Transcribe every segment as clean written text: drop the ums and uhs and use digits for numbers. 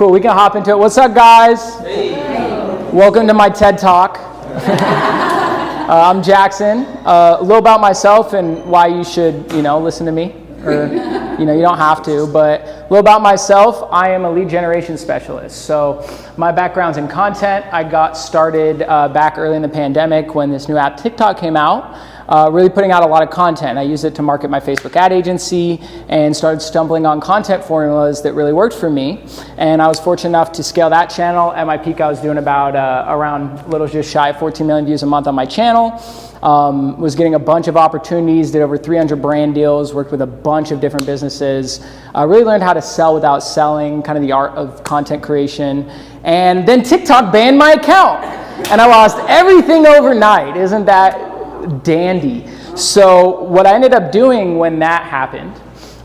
Cool, we can hop into it. What's up, guys? Hey. Welcome to my TED Talk. I'm Jackson. A little about myself and why you should, listen to me. Or, you don't have to, but a little about myself. I am a lead generation specialist. So my background's in content. I got started back early in the pandemic when this new app TikTok came out. Really putting out a lot of content. I used it to market my Facebook ad agency and started stumbling on content formulas that really worked for me. And I was fortunate enough to scale that channel. At my peak, I was doing about around little just shy of 14 million views a month on my channel. Was getting a bunch of opportunities, did over 300 brand deals, worked with a bunch of different businesses. Really learned how to sell without selling, kind of the art of content creation. And then TikTok banned my account. And I lost everything overnight. Isn't that dandy? So what I ended up doing when that happened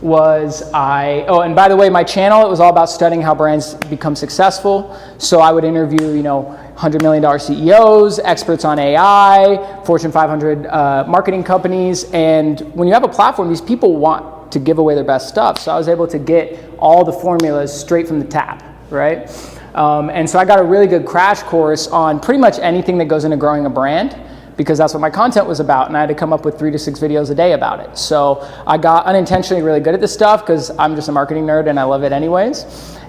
was and by the way, my channel, it was all about studying how brands become successful. So I would interview, $100 million CEOs, experts on AI, Fortune 500 marketing companies. And when you have a platform, these people want to give away their best stuff. So I was able to get all the formulas straight from the tap, right? And so I got a really good crash course on pretty much anything that goes into growing a brand, because that's what my content was about, and I had to come up with 3 to 6 videos a day about it. So I got unintentionally really good at this stuff because I'm just a marketing nerd and I love it anyways.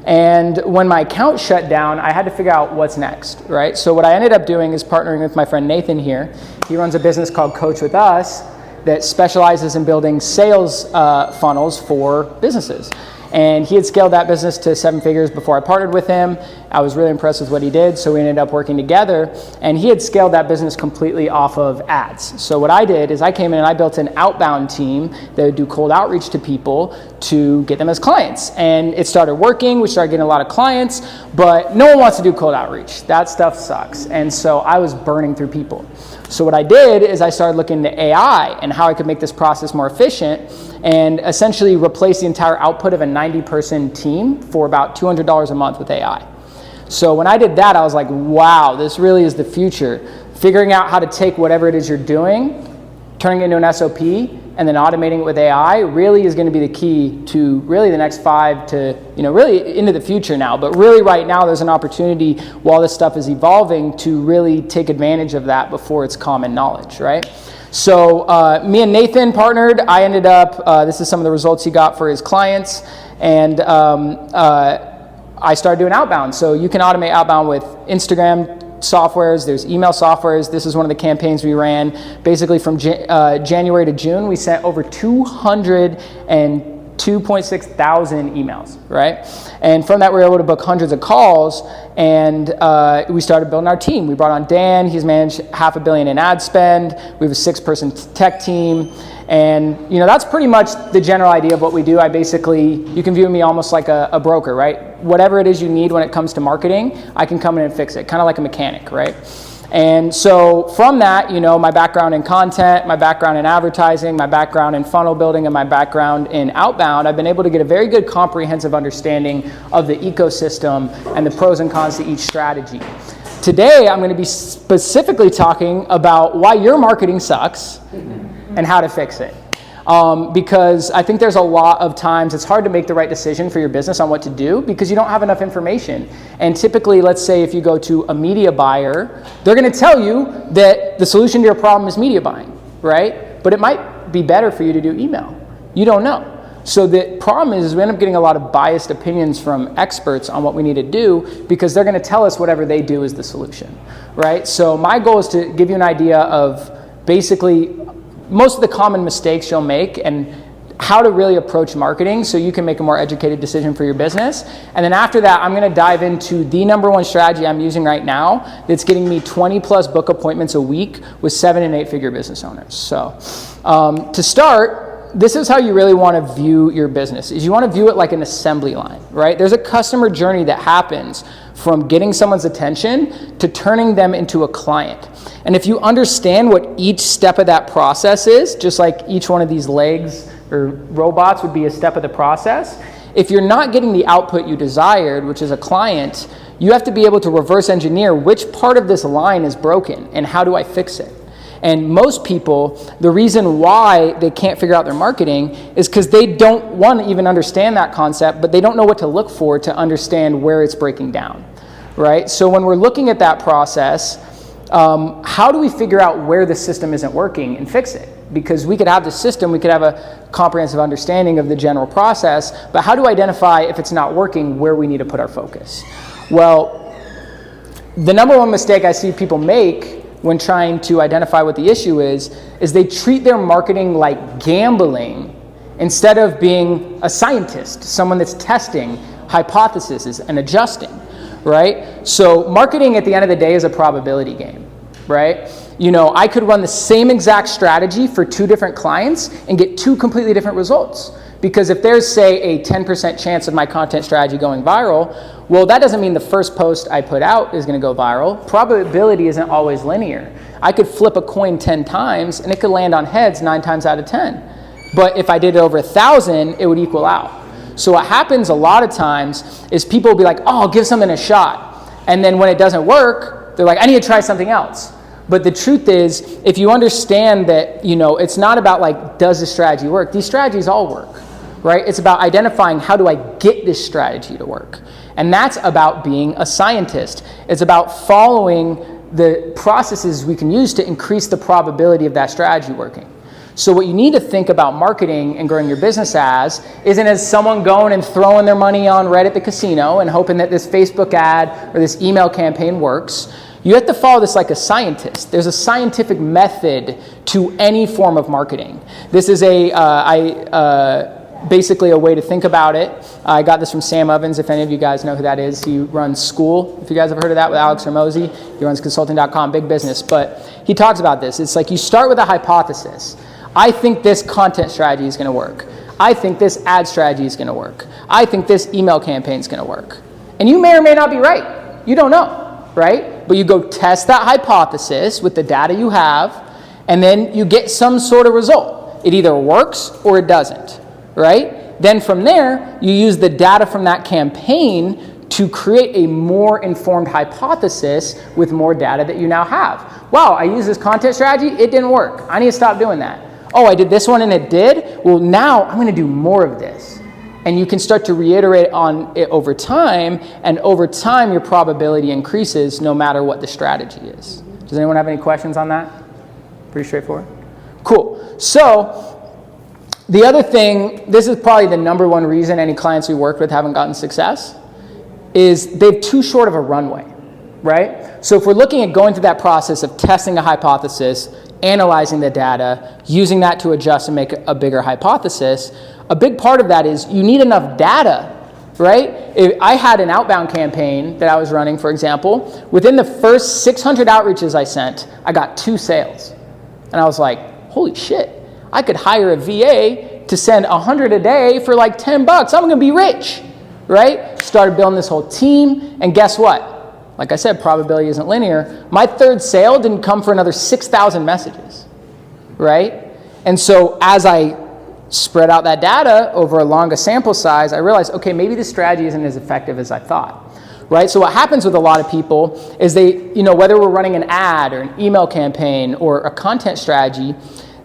And when my account shut down, I had to figure out what's next, right? So what I ended up doing is partnering with my friend Nathan here. He runs a business called Coach With Us that specializes in building sales funnels for businesses. And he had scaled that business to 7 figures before I partnered with him. I was really impressed with what he did, so we ended up working together. And he had scaled that business completely off of ads. So what I did is I came in and I built an outbound team that would do cold outreach to people to get them as clients. And it started working. We started getting a lot of clients, but no one wants to do cold outreach. That stuff sucks. And so I was burning through people. So what I did is I started looking into AI and how I could make this process more efficient and essentially replace the entire output of a 90-person team for about $200 a month with AI. So when I did that, I was like, wow, this really is the future. Figuring out how to take whatever it is you're doing, turning it into an SOP, and then automating it with AI really is going to be the key to really the next 5 to, really into the future now. But really right now there's an opportunity while this stuff is evolving to really take advantage of that before it's common knowledge, right? So me and Nathan partnered. I ended up, this is some of the results he got for his clients. And I started doing outbound. So you can automate outbound with Instagram softwares, there's email softwares. This is one of the campaigns we ran. Basically from January to June, we sent over 202.6 thousand emails, right? And from that, we were able to book hundreds of calls, and we started building our team. We brought on Dan. He's managed $500 million in ad spend. We have a 6-person tech team. And that's pretty much the general idea of what we do. You can view me almost like a broker, right? Whatever it is you need when it comes to marketing, I can come in and fix it, kind of like a mechanic, right? And so from that, my background in content, my background in advertising, my background in funnel building, and my background in outbound, I've been able to get a very good comprehensive understanding of the ecosystem and the pros and cons to each strategy. Today, I'm going to be specifically talking about why your marketing sucks and how to fix it. Because I think there's a lot of times it's hard to make the right decision for your business on what to do because you don't have enough information. And typically, let's say if you go to a media buyer, they're going to tell you that the solution to your problem is media buying, right? But it might be better for you to do email. You don't know. So the problem is we end up getting a lot of biased opinions from experts on what we need to do because they're going to tell us whatever they do is the solution, right? So my goal is to give you an idea of basically most of the common mistakes you'll make and how to really approach marketing so you can make a more educated decision for your business. And then after that, I'm going to dive into the number 1 strategy I'm using right now that's getting me 20 plus book appointments a week with 7 and 8 figure business owners. So to start, this is how you really want to view your business, is you want to view it like an assembly line, right? There's a customer journey that happens from getting someone's attention to turning them into a client. And if you understand what each step of that process is, just like each one of these legs or robots would be a step of the process, if you're not getting the output you desired, which is a client, you have to be able to reverse engineer which part of this line is broken and how do I fix it. And most people, the reason why they can't figure out their marketing is because they don't want to even understand that concept, but they don't know what to look for to understand where it's breaking down, right? So when we're looking at that process, how do we figure out where the system isn't working and fix it? Because we could have the system, we could have a comprehensive understanding of the general process, but how do we identify if it's not working, where we need to put our focus? Well, the number one mistake I see people make when trying to identify what the issue is they treat their marketing like gambling instead of being a scientist, someone that's testing hypotheses and adjusting, right? So marketing at the end of the day is a probability game, right? You know, I could run the same exact strategy for 2 different clients and get 2 completely different results. Because if there's, say, a 10% chance of my content strategy going viral, well, that doesn't mean the first post I put out is going to go viral. Probability isn't always linear. I could flip a coin 10 times and it could land on heads 9 times out of 10. But if I did it over 1,000, it would equal out. So what happens a lot of times is people will be like, oh, I'll give something a shot. And then when it doesn't work, they're like, I need to try something else. But the truth is, if you understand that, you know, it's not about like, does the strategy work? These strategies all work, right? It's about identifying how do I get this strategy to work? And that's about being a scientist. It's about following the processes we can use to increase the probability of that strategy working. So what you need to think about marketing and growing your business as isn't as someone going and throwing their money on Reddit the casino and hoping that this Facebook ad or this email campaign works. You have to follow this like a scientist. There's a scientific method to any form of marketing. This is basically a way to think about it. I got this from Sam Ovens, if any of you guys know who that is. He runs School, if you guys have heard of that, with Alex Hormozy. He runs consulting.com, big business. But he talks about this. It's like you start with a hypothesis. I think this content strategy is going to work. I think this ad strategy is going to work. I think this email campaign is going to work. And you may or may not be right. You don't know, right? But you go test that hypothesis with the data you have, and then you get some sort of result. It either works or it doesn't, right? Then from there, you use the data from that campaign to create a more informed hypothesis with more data that you now have. Wow, I used this content strategy, it didn't work. I need to stop doing that. Oh, I did this one and it did? Well, now I'm going to do more of this. And you can start to reiterate on it over time, and over time your probability increases no matter what the strategy is. Does anyone have any questions on that? Pretty straightforward? Cool. So the other thing, this is probably the number one reason any clients we worked with haven't gotten success, is they've too short of a runway, right? So if we're looking at going through that process of testing a hypothesis, analyzing the data, using that to adjust and make a bigger hypothesis, a big part of that is you need enough data, right? If I had an outbound campaign that I was running, for example, within the first 600 outreaches I sent, I got 2 sales. And I was like, holy shit, I could hire a VA to send 100 a day for like $10. I'm going to be rich, right? Started building this whole team, and guess what? Like I said, probability isn't linear. My 3rd sale didn't come for another 6,000 messages, right? And so as I spread out that data over a longer sample size, I realized, okay, maybe this strategy isn't as effective as I thought, right? So what happens with a lot of people is they, you know, whether we're running an ad or an email campaign or a content strategy,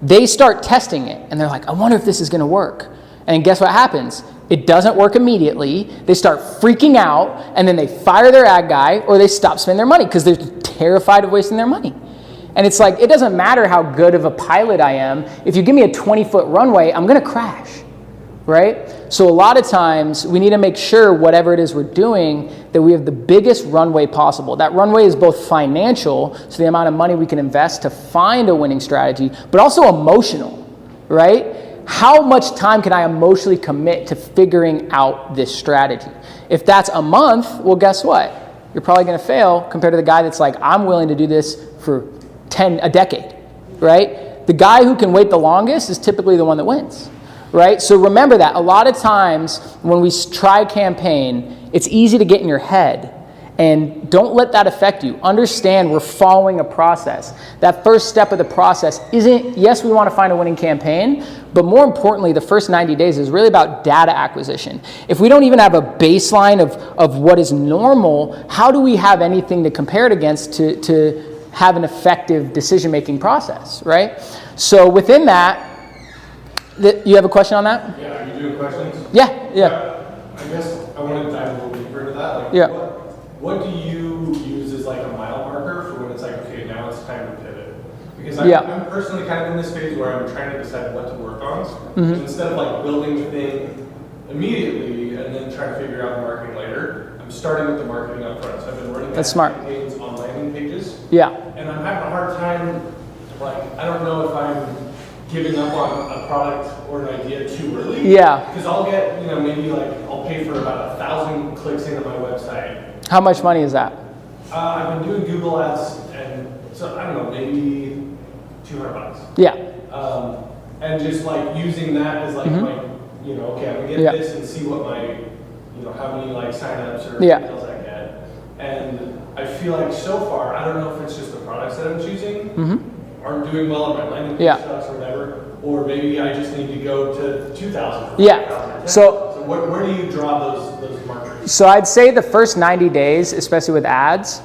they start testing it and they're like, I wonder if this is going to work. And guess what happens? It doesn't work immediately. They start freaking out, and then they fire their ad guy or they stop spending their money because they're terrified of wasting their money. And it's like, it doesn't matter how good of a pilot I am. If you give me a 20-foot runway, I'm going to crash, right? So a lot of times we need to make sure whatever it is we're doing that we have the biggest runway possible. That runway is both financial, so the amount of money we can invest to find a winning strategy, but also emotional, right? How much time can I emotionally commit to figuring out this strategy? If that's a month, well, guess what? You're probably going to fail compared to the guy that's like, I'm willing to do this for a decade, right? The guy who can wait the longest is typically the one that wins, right? So remember that. A lot of times when we try a campaign, it's easy to get in your head, and don't let that affect you. Understand we're following a process. That first step of the process isn't, yes, we want to find a winning campaign, but more importantly, the first 90 days is really about data acquisition. If we don't even have a baseline of what is normal, how do we have anything to compare it against to have an effective decision-making process, right? So within that, you have a question on that? Yeah, are you doing questions? Yeah. I guess I want to dive a little deeper into that. Like, Yeah. What do you use as like a mile marker for when it's like, okay, now it's time to pivot? Because I'm personally kind of in this phase where I'm trying to decide what to work on. Mm-hmm. So instead of like building the thing immediately and then trying to figure out the marketing later, I'm starting with the marketing up front. So I've been running campaigns on landing pages. Yeah. And I'm having a hard time, like, I don't know if I'm giving up on a product or an idea too early. Yeah. Because I'll get, maybe like, I'll pay for about 1,000 clicks into my website. How much money is that? I've been doing Google ads, and so I don't know, maybe $200. Yeah. And just like using that as like my, okay, I'm gonna get this and see what my, how many like signups or details I get. And I feel like so far, I don't know if it's just the products that I'm choosing aren't doing well on my landing page stuff or whatever, or maybe I just need to go to 2,000. Yeah. So where do you draw those markers? So I'd say the first 90 days, especially with ads,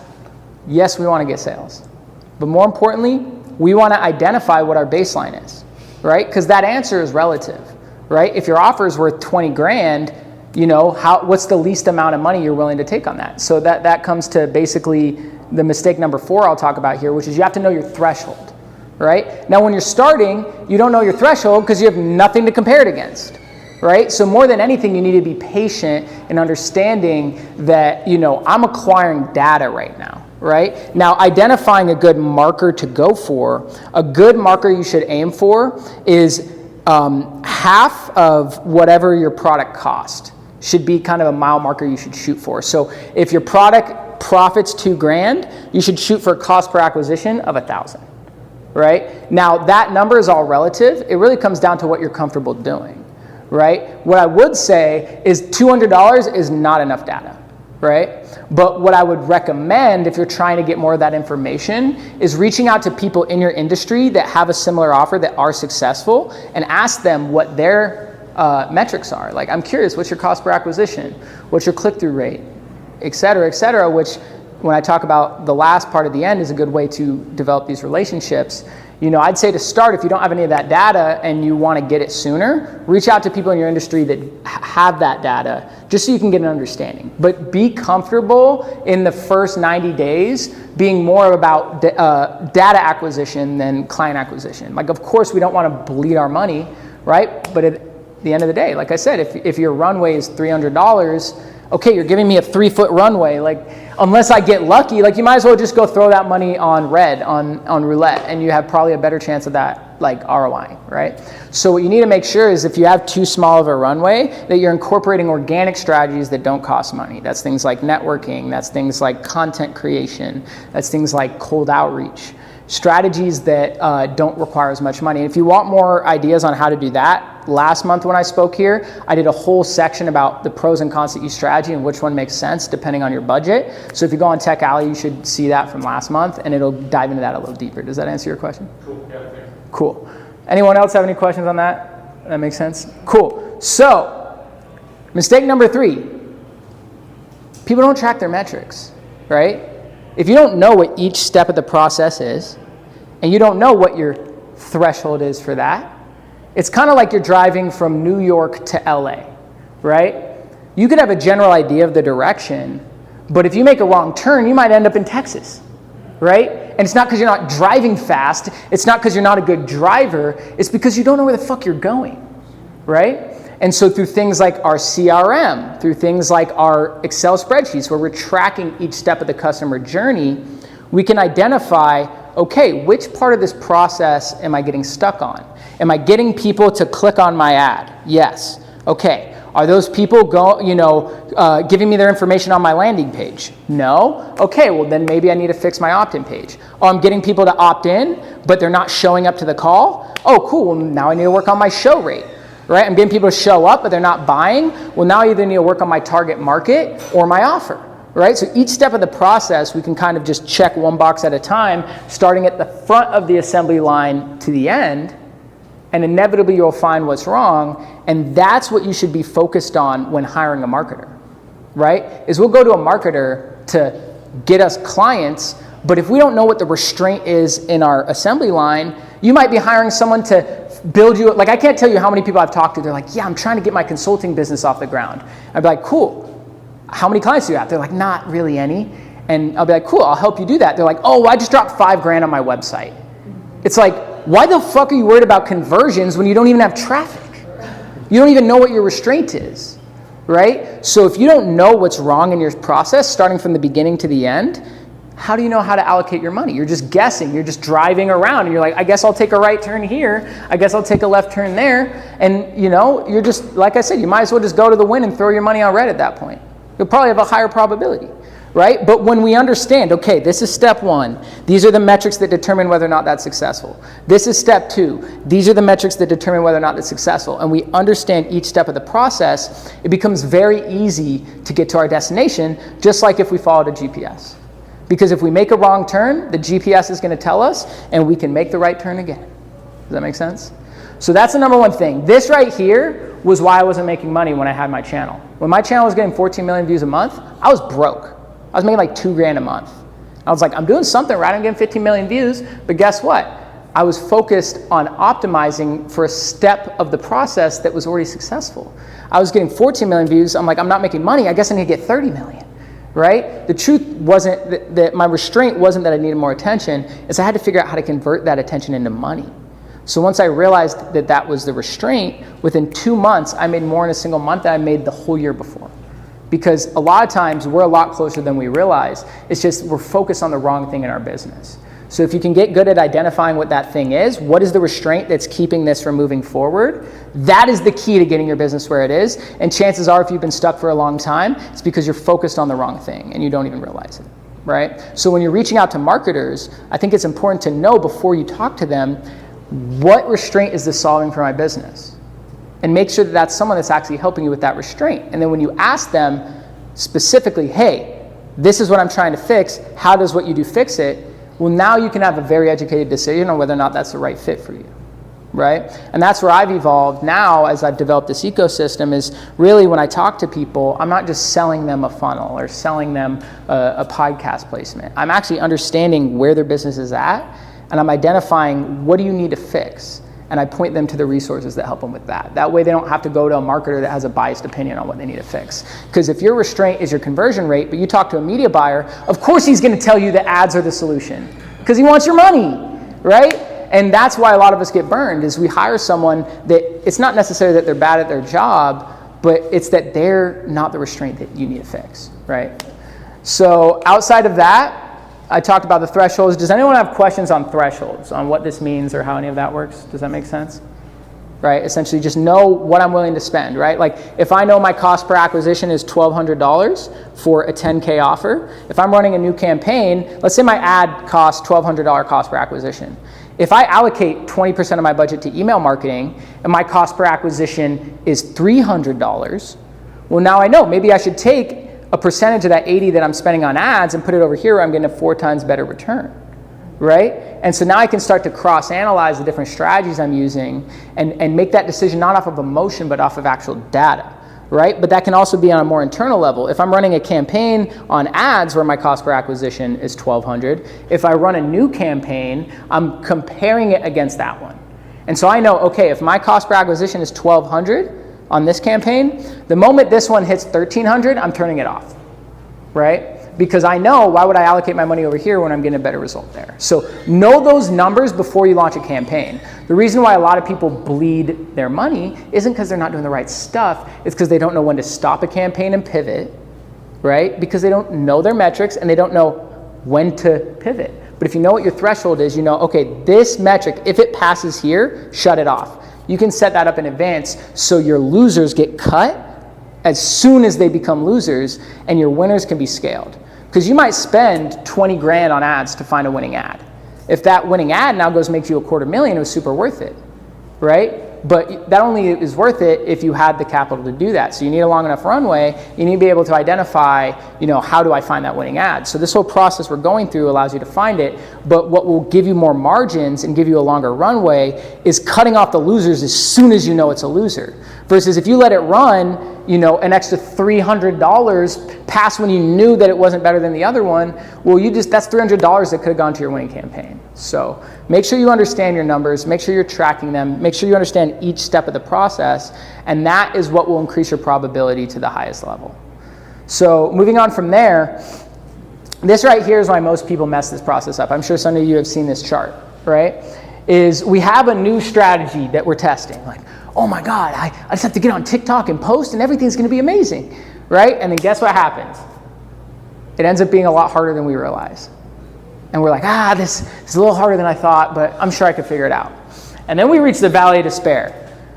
yes, we want to get sales. But more importantly, we want to identify what our baseline is, right? Because that answer is relative, right? If your offer is worth 20 grand, what's the least amount of money you're willing to take on that? So that comes to basically the mistake number 4 I'll talk about here, which is you have to know your threshold, right? Now, when you're starting, you don't know your threshold because you have nothing to compare it against, right? So more than anything, you need to be patient in understanding that, I'm acquiring data right now, right? Now, identifying a good marker to go for, a good marker you should aim for is half of whatever your product cost should be kind of a mile marker you should shoot for. So if your product profits $2,000, you should shoot for a cost per acquisition of 1,000. Right? Now, that number is all relative. It really comes down to what you're comfortable doing, right? What I would say is $200 is not enough data, right? But what I would recommend if you're trying to get more of that information is reaching out to people in your industry that have a similar offer that are successful and ask them what their metrics are. Like, I'm curious, what's your cost per acquisition? What's your click-through rate? Et cetera, which when I talk about the last part at the end is a good way to develop these relationships. I'd say to start, if you don't have any of that data and you want to get it sooner, reach out to people in your industry that have that data just so you can get an understanding. But be comfortable in the first 90 days being more about data acquisition than client acquisition. Like, of course, we don't want to bleed our money, right? But at the end of the day, like I said, if your runway is $300, okay, you're giving me a 3-foot runway. Like, unless I get lucky, like, you might as well just go throw that money on red, on roulette, and you have probably a better chance of that, like, ROI, right? So what you need to make sure is if you have too small of a runway, that you're incorporating organic strategies that don't cost money. That's things like networking. That's things like content creation. That's things like cold outreach. Strategies that don't require as much money. And if you want more ideas on how to do that, last month when I spoke here, I did a whole section about the pros and cons to each strategy and which one makes sense depending on your budget. So if you go on Tech Alley, you should see that from last month, and it'll dive into that a little deeper. Does that answer your question? Cool. Yeah, thanks. Cool. Anyone else have any questions on that? That makes sense? Cool. So, mistake number 3. People don't track their metrics, right? If you don't know what each step of the process is, and you don't know what your threshold is for that, it's kind of like you're driving from New York to LA, right? You could have a general idea of the direction, but if you make a wrong turn, you might end up in Texas, right? And it's not because you're not driving fast. It's not because you're not a good driver. It's because you don't know where the fuck you're going, right? And so through things like our CRM, through things like our Excel spreadsheets where we're tracking each step of the customer journey, we can identify, okay, which part of this process am I getting stuck on? Am I getting people to click on my ad? Yes. Okay. Are those people giving me their information on my landing page? No. Okay, well then maybe I need to fix my opt-in page. Oh, I'm getting people to opt in, but they're not showing up to the call? Oh, cool. Well, now I need to work on my show rate. Right? I'm getting people to show up, but they're not buying. Well, now I either need to work on my target market or my offer. Right? So each step of the process, we can kind of just check one box at a time, starting at the front of the assembly line to the end, and inevitably you'll find what's wrong, and that's what you should be focused on when hiring a marketer, right? Is we'll go to a marketer to get us clients, But if we don't know what the restraint is in our assembly line, you might be hiring someone to build you, like I can't tell you how many people I've talked to, they're like, yeah, I'm trying to get my consulting business off the ground. I'd be like, cool. How many clients do you have? They're like, not really any. And I'll be like, cool, I'll help you do that. They're like, oh, I just dropped $5,000 on my website. It's like, why the fuck are you worried about conversions when you don't even have traffic? You don't even know what your restraint is, right? So if you don't know what's wrong in your process, starting from the beginning to the end, how do you know how to allocate your money? You're just guessing. You're just driving around and you're like, I guess I'll take a right turn here. I guess I'll take a left turn there. And you're just, like I said, you might as well just go to the wind and throw your money on red at that point. You'll probably have a higher probability, right? But when we understand, okay, this is step 1. These are the metrics that determine whether or not that's successful. This is step 2. These are the metrics that determine whether or not that's successful. And we understand each step of the process, it becomes very easy to get to our destination, just like if we followed a GPS. Because if we make a wrong turn, the GPS is going to tell us, and we can make the right turn again. Does that make sense? So that's the number one thing. This right here was why I wasn't making money when I had my channel. When my channel was getting 14 million views a month, I was broke. I was making like $2,000 a month. I was like, I'm doing something right. I'm getting 15 million views, but guess what? I was focused on optimizing for a step of the process that was already successful. I was getting 14 million views. I'm like, I'm not making money. I guess I need to get 30 million. Right? The truth wasn't that my restraint wasn't that I needed more attention, is I had to figure out how to convert that attention into money. So once I realized that that was the restraint, within 2 months, I made more in a single month than I made the whole year before. Because a lot of times we're a lot closer than we realize. It's just we're focused on the wrong thing in our business. So if you can get good at identifying what that thing is, what is the restraint that's keeping this from moving forward, that is the key to getting your business where it is. And chances are, if you've been stuck for a long time, it's because you're focused on the wrong thing and you don't even realize it, right? So when you're reaching out to marketers, I think it's important to know before you talk to them, what restraint is this solving for my business? And make sure that that's someone that's actually helping you with that restraint. And then when you ask them specifically, hey, this is what I'm trying to fix, how does what you do fix it? Well, now you can have a very educated decision on whether or not that's the right fit for you, right? And that's where I've evolved now as I've developed this ecosystem, is really when I talk to people, I'm not just selling them a funnel or selling them a podcast placement. I'm actually understanding where their business is at, and I'm identifying what do you need to fix, and I point them to the resources that help them with that. That way they don't have to go to a marketer that has a biased opinion on what they need to fix. Because if your restraint is your conversion rate, but you talk to a media buyer, of course he's gonna tell you that ads are the solution, because he wants your money, right? And that's why a lot of us get burned, is we hire someone that, it's not necessarily that they're bad at their job, but it's that they're not the restraint that you need to fix, right? So outside of that, I talked about the thresholds. Does anyone have questions on thresholds, on what this means or how any of that works? Does that make sense? Right? Essentially just know what I'm willing to spend, right? Like if I know my cost per acquisition is $1,200 for a 10K offer, if I'm running a new campaign, let's say my ad costs $1,200 cost per acquisition. If I allocate 20% of my budget to email marketing and my cost per acquisition is $300, well, now I know maybe I should take a percentage of that 80 that I'm spending on ads and put it over here where I'm getting a 4 times better return, right? And so now I can start to cross-analyze the different strategies I'm using and make that decision not off of emotion, but off of actual data, right? But that can also be on a more internal level. If I'm running a campaign on ads where my cost per acquisition is $1,200, if I run a new campaign, I'm comparing it against that one. And so I know, okay, if my cost per acquisition is $1,200, on this campaign, the moment this one hits $1,300, I'm turning it off, right? Because I know, why would I allocate my money over here when I'm getting a better result there? So know those numbers before you launch a campaign. The reason why a lot of people bleed their money isn't because they're not doing the right stuff, it's because they don't know when to stop a campaign and pivot, right? Because they don't know their metrics and they don't know when to pivot. But if you know what your threshold is, you know, okay, this metric, if it passes here, shut it off. You can set that up in advance so your losers get cut as soon as they become losers and your winners can be scaled. Because you might spend 20 grand on ads to find a winning ad. If that winning ad now makes you $250,000, it was super worth it, right? But that only is worth it if you had the capital to do that. So you need a long enough runway. You need to be able to identify, you know, how do I find that winning ad? So this whole process we're going through allows you to find it. But what will give you more margins and give you a longer runway is cutting off the losers as soon as you know it's a loser. Versus if you let it run an extra $300 past when you knew that it wasn't better than the other one, well, that's $300 that could have gone to your winning campaign. So make sure you understand your numbers, make sure you're tracking them, make sure you understand each step of the process, and that is what will increase your probability to the highest level. So moving on from there, this right here is why most people mess this process up. I'm sure some of you have seen this chart, right? Is we have a new strategy that we're testing. Like, oh my God, I just have to get on TikTok and post and everything's gonna be amazing, right? And then guess what happens? It ends up being a lot harder than we realize. And we're like, this is a little harder than I thought, but I'm sure I could figure it out. And then we reach the valley of despair,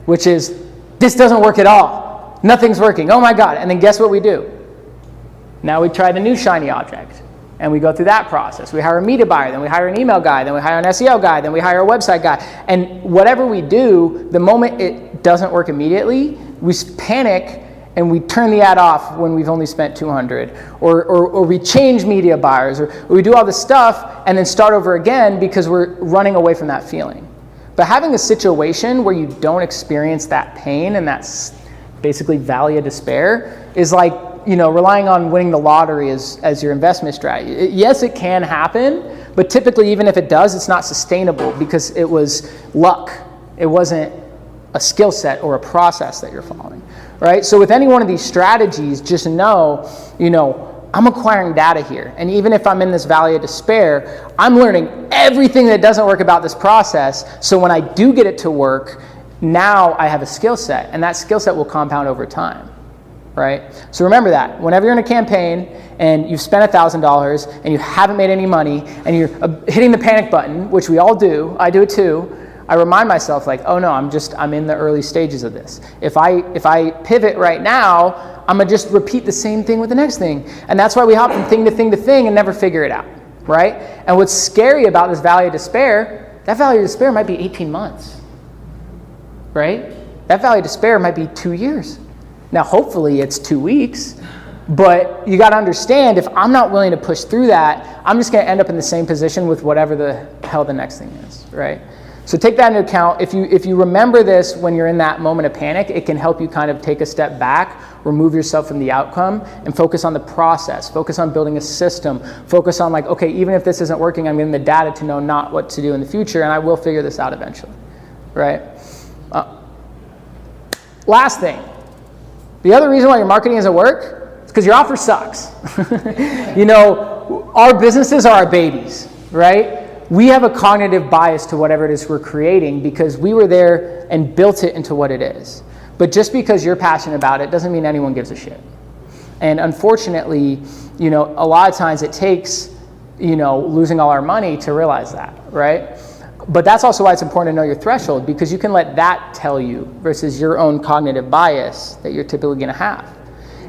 which is, this doesn't work at all. Nothing's working, oh my God. And then guess what we do? Now we try the new shiny object. And we go through that process. We hire a media buyer, then we hire an email guy, then we hire an SEO guy, then we hire a website guy. And whatever we do, the moment it doesn't work immediately, we panic and we turn the ad off when we've only spent $200, or we change media buyers, or we do all this stuff and then start over again because we're running away from that feeling. But having a situation where you don't experience that pain and that's basically valley of despair is like, relying on winning the lottery as your investment strategy. Yes, it can happen, but typically even if it does, it's not sustainable because it was luck. It wasn't a skill set or a process that you're following, right? So with any one of these strategies, just know, I'm acquiring data here. And even if I'm in this valley of despair, I'm learning everything that doesn't work about this process. So when I do get it to work, now I have a skill set, and that skill set will compound over time. Right? So remember that. Whenever you're in a campaign and you've spent $1,000 and you haven't made any money and you're hitting the panic button, which we all do, I do it too, I remind myself like, oh no, I'm in the early stages of this. If I pivot right now, I'm gonna just repeat the same thing with the next thing. And that's why we hop from thing to thing to thing and never figure it out, right? And what's scary about this valley of despair, that valley of despair might be 18 months, right? That valley of despair might be 2 years. Now, hopefully it's 2 weeks, but you got to understand, if I'm not willing to push through that, I'm just going to end up in the same position with whatever the hell the next thing is, right? So take that into account. If you remember this when you're in that moment of panic, it can help you kind of take a step back, remove yourself from the outcome, and focus on the process, focus on building a system, focus on like, okay, even if this isn't working, I'm getting the data to know not what to do in the future, and I will figure this out eventually, right? Last thing. The other reason why your marketing doesn't work is because your offer sucks. Our businesses are our babies, right? We have a cognitive bias to whatever it is we're creating because we were there and built it into what it is. But just because you're passionate about it doesn't mean anyone gives a shit. And unfortunately, a lot of times it takes, losing all our money to realize that, right? But that's also why it's important to know your threshold, because you can let that tell you versus your own cognitive bias that you're typically going to have.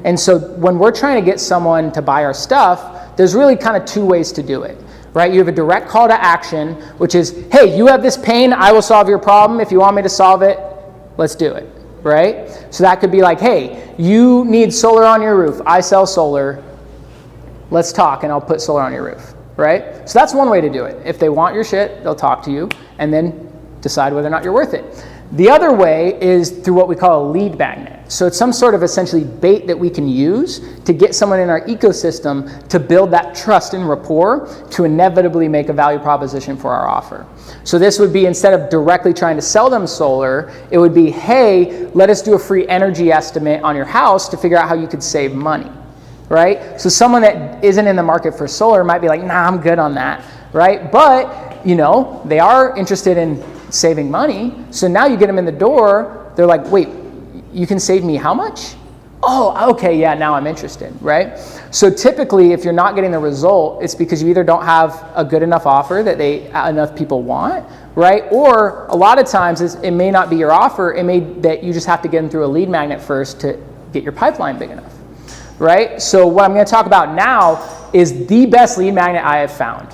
And so when we're trying to get someone to buy our stuff, there's really kind of two ways to do it, right? You have a direct call to action, which is, hey, you have this pain, I will solve your problem. If you want me to solve it, let's do it, right? So that could be like, hey, you need solar on your roof. I sell solar. Let's talk and I'll put solar on your roof. Right? So that's one way to do it. If they want your shit, they'll talk to you and then decide whether or not you're worth it. The other way is through what we call a lead magnet. So it's some sort of essentially bait that we can use to get someone in our ecosystem to build that trust and rapport to inevitably make a value proposition for our offer. So this would be, instead of directly trying to sell them solar, it would be, hey, let us do a free energy estimate on your house to figure out how you could save money. Right? So someone that isn't in the market for solar might be like, nah, I'm good on that, right? But, they are interested in saving money. So now you get them in the door, they're like, wait, you can save me how much? Oh, okay, yeah, now I'm interested, right? So typically, if you're not getting the result, it's because you either don't have a good enough offer that enough people want, right? Or a lot of times it may not be your offer, it may that you just have to get them through a lead magnet first to get your pipeline big enough. Right? So what I'm going to talk about now is the best lead magnet I have found.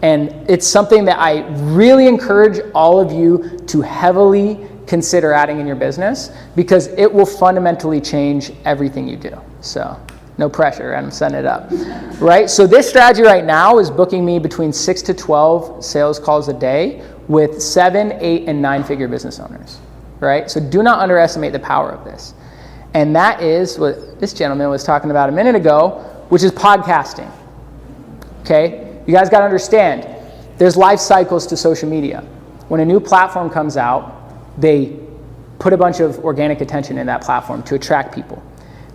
And it's something that I really encourage all of you to heavily consider adding in your business because it will fundamentally change everything you do. So no pressure, I'm setting it up. Right? So this strategy right now is booking me between 6 to 12 sales calls a day with 7, 8, and 9-figure business owners. Right? So do not underestimate the power of this. And that is what this gentleman was talking about a minute ago, which is podcasting. Okay? You guys got to understand, there's life cycles to social media. When a new platform comes out, they put a bunch of organic attention in that platform to attract people.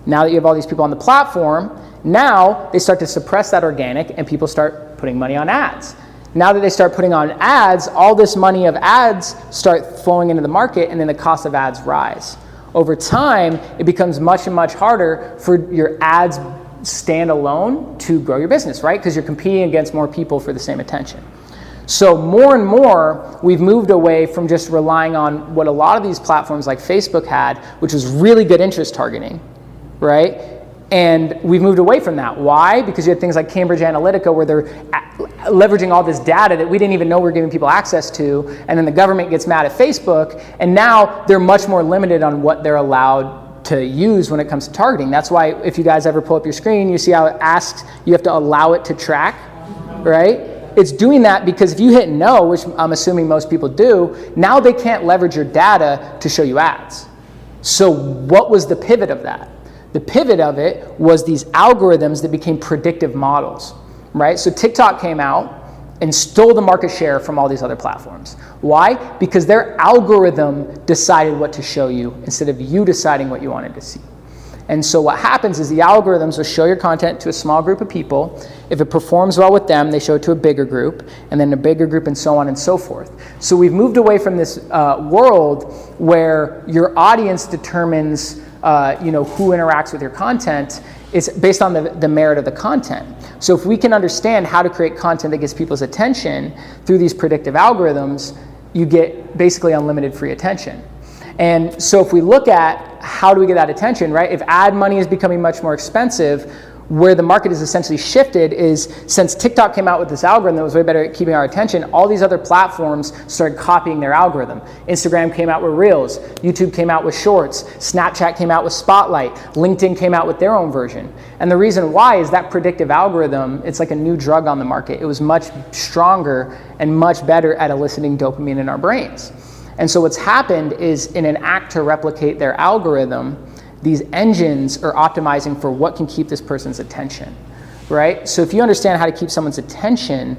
Now that you have all these people on the platform, now they start to suppress that organic and people start putting money on ads. Now that they start putting on ads, all this money of ads start flowing into the market, and then the cost of ads rise. Over time, it becomes much and much harder for your ads stand alone to grow your business, right? Because you're competing against more people for the same attention. So more and more, we've moved away from just relying on what a lot of these platforms like Facebook had, which was really good interest targeting, right? And we've moved away from that. Why? Because you had things like Cambridge Analytica where they're leveraging all this data that we didn't even know we were giving people access to, and then the government gets mad at Facebook, and now they're much more limited on what they're allowed to use when it comes to targeting. That's why if you guys ever pull up your screen, you see how it asks you have to allow it to track, right? It's doing that because if you hit no, which I'm assuming most people do, now they can't leverage your data to show you ads. So what was the pivot of that? The pivot of it was these algorithms that became predictive models, right? So TikTok came out and stole the market share from all these other platforms. Why? Because their algorithm decided what to show you instead of you deciding what you wanted to see. And so what happens is the algorithms will show your content to a small group of people. If it performs well with them, they show it to a bigger group, and then a bigger group, and so on and so forth. So we've moved away from this world where your audience determines who interacts with your content. It's based on the merit of the content. So if we can understand how to create content that gets people's attention through these predictive algorithms, you get basically unlimited free attention. And so if we look at how do we get that attention, right? If ad money is becoming much more expensive, where the market is essentially shifted is since TikTok came out with this algorithm that was way better at keeping our attention, all these other platforms started copying their algorithm. Instagram came out with Reels, YouTube came out with Shorts, Snapchat came out with Spotlight, LinkedIn came out with their own version. And the reason why is that predictive algorithm, it's like a new drug on the market. It was much stronger and much better at eliciting dopamine in our brains. And so what's happened is in an act to replicate their algorithm, these engines are optimizing for what can keep this person's attention, right? So if you understand how to keep someone's attention,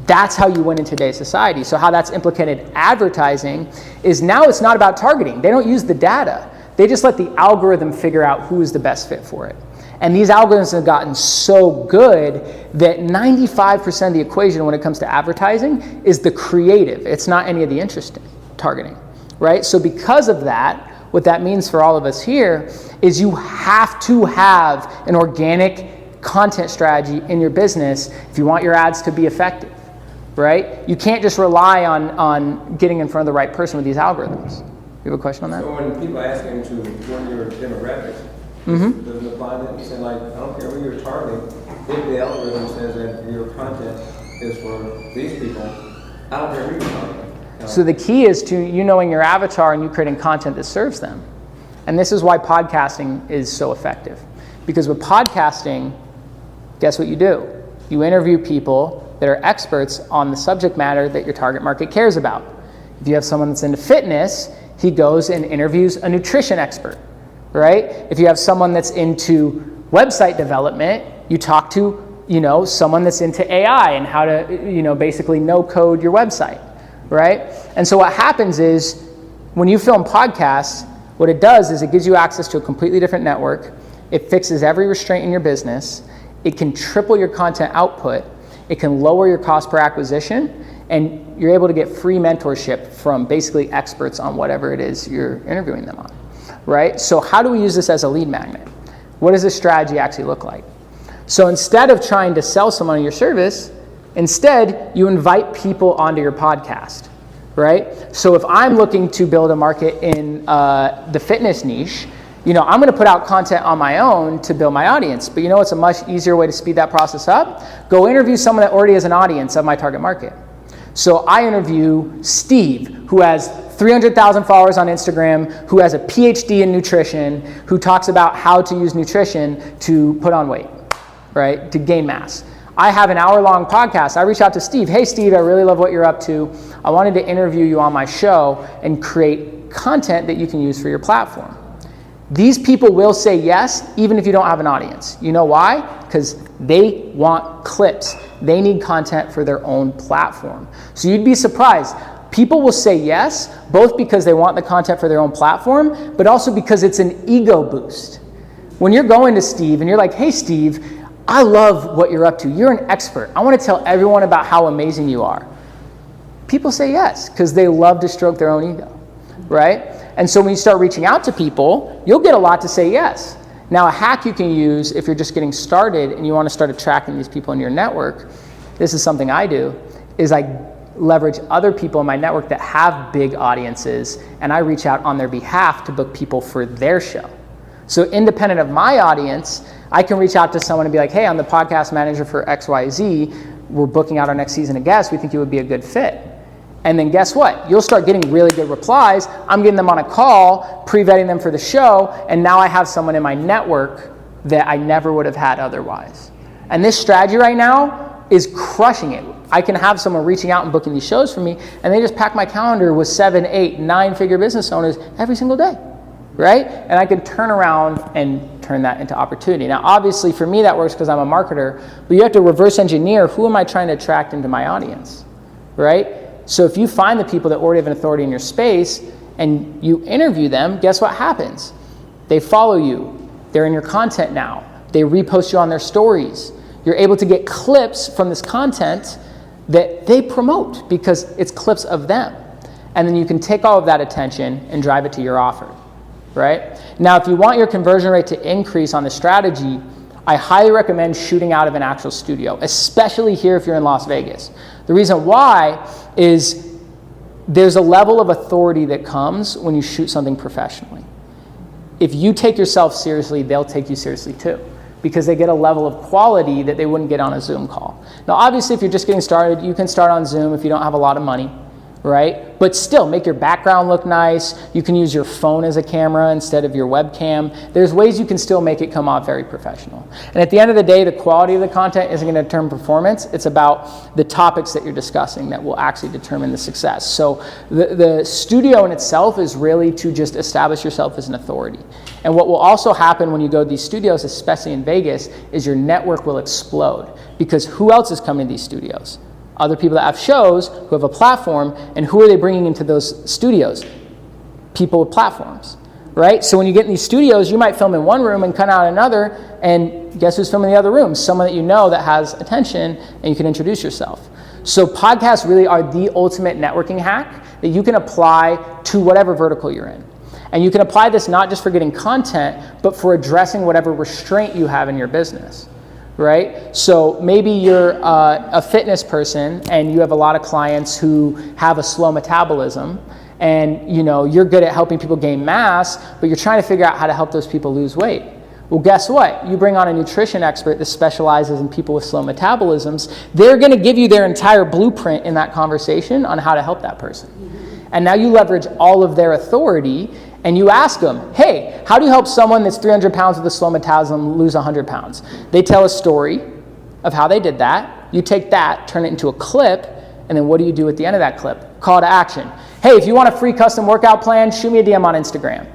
that's how you win in today's society. So how that's implicated advertising is now it's not about targeting. They don't use the data. They just let the algorithm figure out who is the best fit for it. And these algorithms have gotten so good that 95% of the equation when it comes to advertising is the creative. It's not any of the interest targeting, right? So because of that, what that means for all of us here is you have to have an organic content strategy in your business if you want your ads to be effective, right? You can't just rely on getting in front of the right person with these algorithms. You have a question on that? So when people ask him to join your demographics, does it apply that? You say like, I don't care who you're targeting, if the algorithm says that your content is for these people, I don't care who you're targeting. So the key is to you knowing your avatar and you creating content that serves them. And this is why podcasting is so effective. Because with podcasting, guess what you do? You interview people that are experts on the subject matter that your target market cares about. If you have someone that's into fitness, he goes and interviews a nutrition expert, right? If you have someone that's into website development, you talk to, someone that's into AI and how to, basically no code your website. Right? And so what happens is when you film podcasts, what it does is it gives you access to a completely different network. It fixes every restraint in your business. It can triple your content output. It can lower your cost per acquisition. And you're able to get free mentorship from basically experts on whatever it is you're interviewing them on. Right? So how do we use this as a lead magnet? What does this strategy actually look like? So instead of trying to sell someone your service, instead, you invite people onto your podcast, right? So if I'm looking to build a market in the fitness niche, I'm going to put out content on my own to build my audience. But it's a much easier way to speed that process up? Go interview someone that already has an audience of my target market. So I interview Steve, who has 300,000 followers on Instagram, who has a PhD in nutrition, who talks about how to use nutrition to put on weight, right? To gain mass. I have an hour-long podcast. I reach out to Steve. Hey, Steve, I really love what you're up to. I wanted to interview you on my show and create content that you can use for your platform. These people will say yes, even if you don't have an audience. You know why? Because they want clips. They need content for their own platform. So you'd be surprised. People will say yes, both because they want the content for their own platform, but also because it's an ego boost. When you're going to Steve and you're like, hey, Steve, I love what you're up to. You're an expert. I want to tell everyone about how amazing you are. People say yes because they love to stroke their own ego, right? And so when you start reaching out to people, you'll get a lot to say yes. Now, a hack you can use if you're just getting started and you want to start attracting these people in your network, this is something I do, is I leverage other people in my network that have big audiences, and I reach out on their behalf to book people for their show. So independent of my audience, I can reach out to someone and be like, hey, I'm the podcast manager for XYZ. We're booking out our next season of guests. We think you would be a good fit. And then guess what? You'll start getting really good replies. I'm getting them on a call, pre-vetting them for the show, and now I have someone in my network that I never would have had otherwise. And this strategy right now is crushing it. I can have someone reaching out and booking these shows for me, and they just pack my calendar with 7, 8, 9-figure business owners every single day, right? And I can turn around and turn that into opportunity. Now, obviously, for me, that works because I'm a marketer, but you have to reverse engineer who am I trying to attract into my audience, right? So if you find the people that already have an authority in your space and you interview them, guess what happens? They follow you. They're in your content now. They repost you on their stories. You're able to get clips from this content that they promote because it's clips of them. And then you can take all of that attention and drive it to your offer, right? Now, if you want your conversion rate to increase on the strategy, I highly recommend shooting out of an actual studio, especially here if you're in Las Vegas. The reason why is there's a level of authority that comes when you shoot something professionally. If you take yourself seriously, they'll take you seriously too, because they get a level of quality that they wouldn't get on a Zoom call. Now, obviously, if you're just getting started, you can start on Zoom if you don't have a lot of money, right? But still, make your background look nice. You can use your phone as a camera instead of your webcam. There's ways you can still make it come off very professional. And at the end of the day, the quality of the content isn't going to determine performance. It's about the topics that you're discussing that will actually determine the success. So the studio in itself is really to just establish yourself as an authority. And what will also happen when you go to these studios, especially in Vegas, is your network will explode. Because who else is coming to these studios? Other people that have shows, who have a platform, and who are they bringing into those studios? People with platforms, right? So when you get in these studios, you might film in one room and cut out another, and guess who's filming in the other room? Someone that you know that has attention, and you can introduce yourself. So podcasts really are the ultimate networking hack that you can apply to whatever vertical you're in. And you can apply this not just for getting content, but for addressing whatever restraint you have in your business. Right? So maybe you're a fitness person and you have a lot of clients who have a slow metabolism, and you're good at helping people gain mass, but you're trying to figure out how to help those people lose weight. Well, guess what? You bring on a nutrition expert that specializes in people with slow metabolisms. They're going to give you their entire blueprint in that conversation on how to help that person. And now you leverage all of their authority, and you ask them, hey, how do you help someone that's 300 pounds with a slow metabolism lose 100 pounds? They tell a story of how they did that. You take that, turn it into a clip, and then what do you do at the end of that clip? Call to action. Hey, if you want a free custom workout plan, shoot me a DM on Instagram.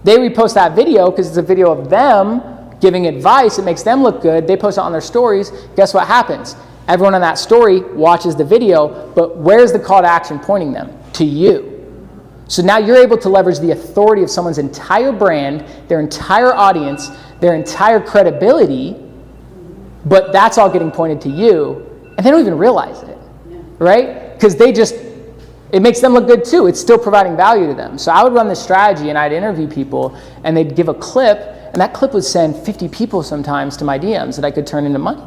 They repost that video because it's a video of them giving advice. It makes them look good. They post it on their stories. Guess what happens? Everyone on that story watches the video, but where's the call to action pointing them? To you. So now you're able to leverage the authority of someone's entire brand, their entire audience, their entire credibility, but that's all getting pointed to you, and they don't even realize it, right? Because it makes them look good too. It's still providing value to them. So I would run this strategy and I'd interview people and they'd give a clip, and that clip would send 50 people sometimes to my DMs that I could turn into money,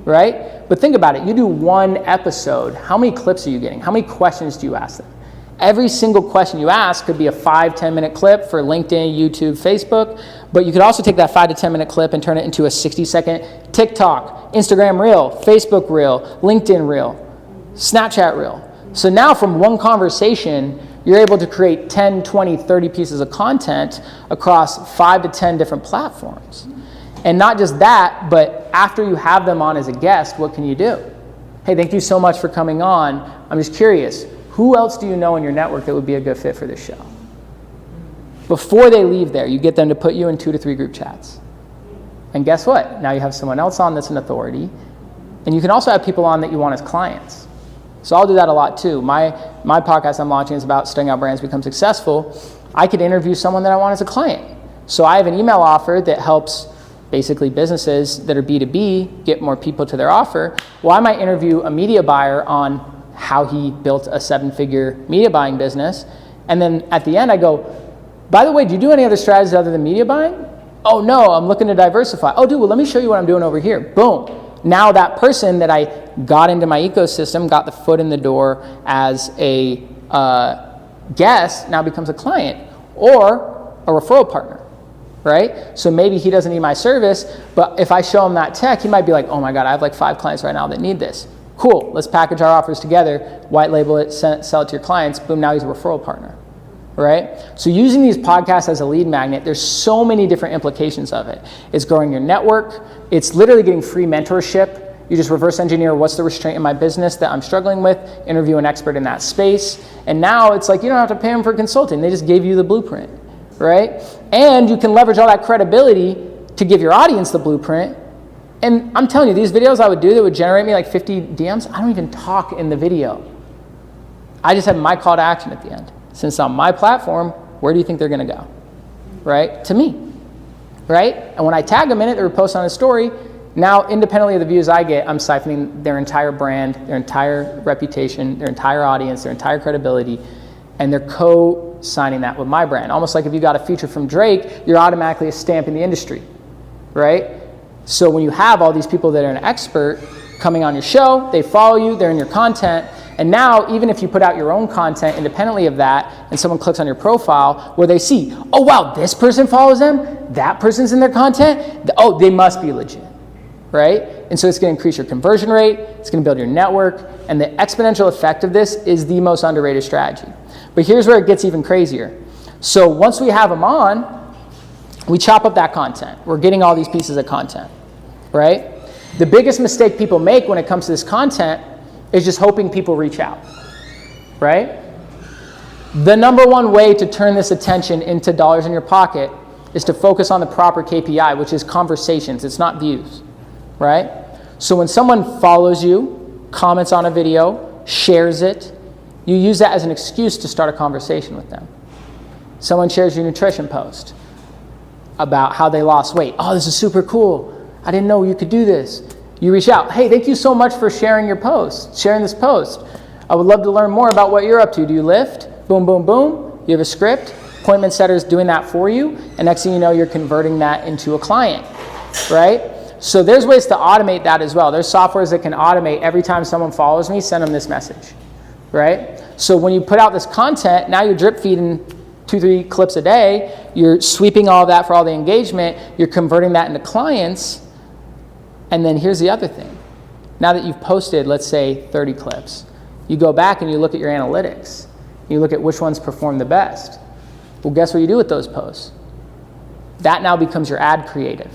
right? But think about it. You do one episode. How many clips are you getting? How many questions do you ask them? Every single question you ask could be a 5-10 minute clip for LinkedIn, YouTube, Facebook, but you could also take that 5 to 10 minute clip and turn it into a 60-second TikTok, Instagram Reel, Facebook Reel, LinkedIn Reel, Snapchat Reel. So now from one conversation, you're able to create 10, 20, 30 pieces of content across 5 to 10 different platforms. And not just that, but after you have them on as a guest, what can you do? Hey, thank you so much for coming on. I'm just curious. Who else do you know in your network that would be a good fit for this show? Before they leave there, you get them to put you in 2 to 3 group chats. And guess what? Now you have someone else on that's an authority. And you can also have people on that you want as clients. So I'll do that a lot too. My podcast I'm launching is about studying how brands become successful. I could interview someone that I want as a client. So I have an email offer that helps basically businesses that are B2B get more people to their offer. Well, I might interview a media buyer on how he built a 7-figure media buying business. And then at the end I go, by the way, do you do any other strategies other than media buying? Oh no, I'm looking to diversify. Oh dude, well let me show you what I'm doing over here. Boom. Now that person that I got into my ecosystem, got the foot in the door as a guest, now becomes a client or a referral partner, right? So maybe he doesn't need my service, but if I show him that tech, he might be like, oh my God, I have like 5 clients right now that need this. Cool, let's package our offers together, white label it, sell it to your clients, boom, now he's a referral partner, right? So using these podcasts as a lead magnet, there's so many different implications of it. It's growing your network. It's literally getting free mentorship. You just reverse engineer what's the restraint in my business that I'm struggling with, interview an expert in that space, and now it's like you don't have to pay them for consulting. They just gave you the blueprint, right? And you can leverage all that credibility to give your audience the blueprint. And I'm telling you, these videos I would do that would generate me like 50 DMs, I don't even talk in the video. I just have my call to action at the end. Since on my platform, where do you think they're gonna go? Right? To me, right? And when I tag them in it, they repost on a story, now independently of the views I get, I'm siphoning their entire brand, their entire reputation, their entire audience, their entire credibility, and they're co-signing that with my brand. Almost like if you got a feature from Drake, you're automatically a stamp in the industry, right? So when you have all these people that are an expert coming on your show, they follow you, they're in your content, and now even if you put out your own content independently of that and someone clicks on your profile where they see, oh wow, this person follows them, that person's in their content, oh, they must be legit, right? And so it's going to increase your conversion rate, it's going to build your network, and the exponential effect of this is the most underrated strategy. But here's where it gets even crazier. So once we have them on, we chop up that content. We're getting all these pieces of content, right? The biggest mistake people make when it comes to this content is just hoping people reach out, right? The number one way to turn this attention into dollars in your pocket is to focus on the proper KPI, which is conversations. It's not views, right? So when someone follows you, comments on a video, shares it, you use that as an excuse to start a conversation with them. Someone shares your nutrition post about how they lost weight. Oh, this is super cool. I didn't know you could do this. You reach out. Hey, thank you so much for sharing your post, sharing this post. I would love to learn more about what you're up to. Do you lift? Boom, boom, boom. You have a script. Appointment setter's doing that for you. And next thing you know, you're converting that into a client, right? So there's ways to automate that as well. There's softwares that can automate every time someone follows me, send them this message, right? So when you put out this content, now you're drip feeding 2-3 clips a day. You're sweeping all of that for all the engagement. You're converting that into clients. And then here's the other thing. Now that you've posted, let's say 30 clips, you go back and you look at your analytics. You look at which ones perform the best. Well, guess what you do with those posts? That now becomes your ad creative,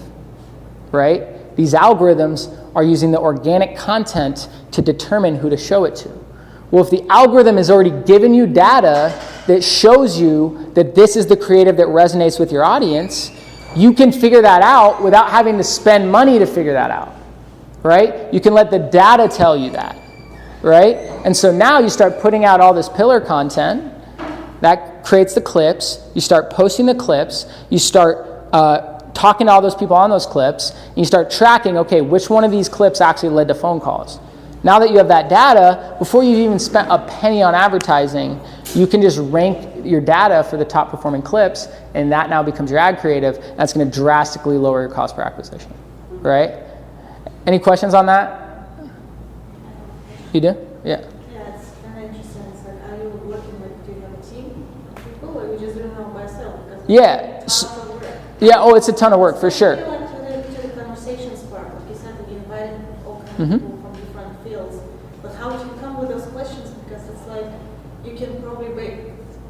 right? These algorithms are using the organic content to determine who to show it to. Well, if the algorithm has already given you data that shows you that this is the creative that resonates with your audience, you can figure that out without having to spend money to figure that out, right? You can let the data tell you that, right? And so now you start putting out all this pillar content that creates the clips. You start posting the clips. You start talking to all those people on those clips. And you start tracking, okay, which one of these clips actually led to phone calls. Now that you have that data, before you've even spent a penny on advertising, you can just rank your data for the top performing clips, and that now becomes your ad creative. That's going to drastically lower your cost per acquisition, right? Any questions on that? You do? Yeah. Yeah, it's kind of interesting. It's like, are you working with, do you have a team of people, or you just doing it all by yourself? Because Yeah. it's a lot of work. Yeah, oh, it's a ton of work, for sure. I feel like to the conversations part, like you said, that you invited all kinds of people from different fields, but how did you come with those questions? Because it's like, you can probably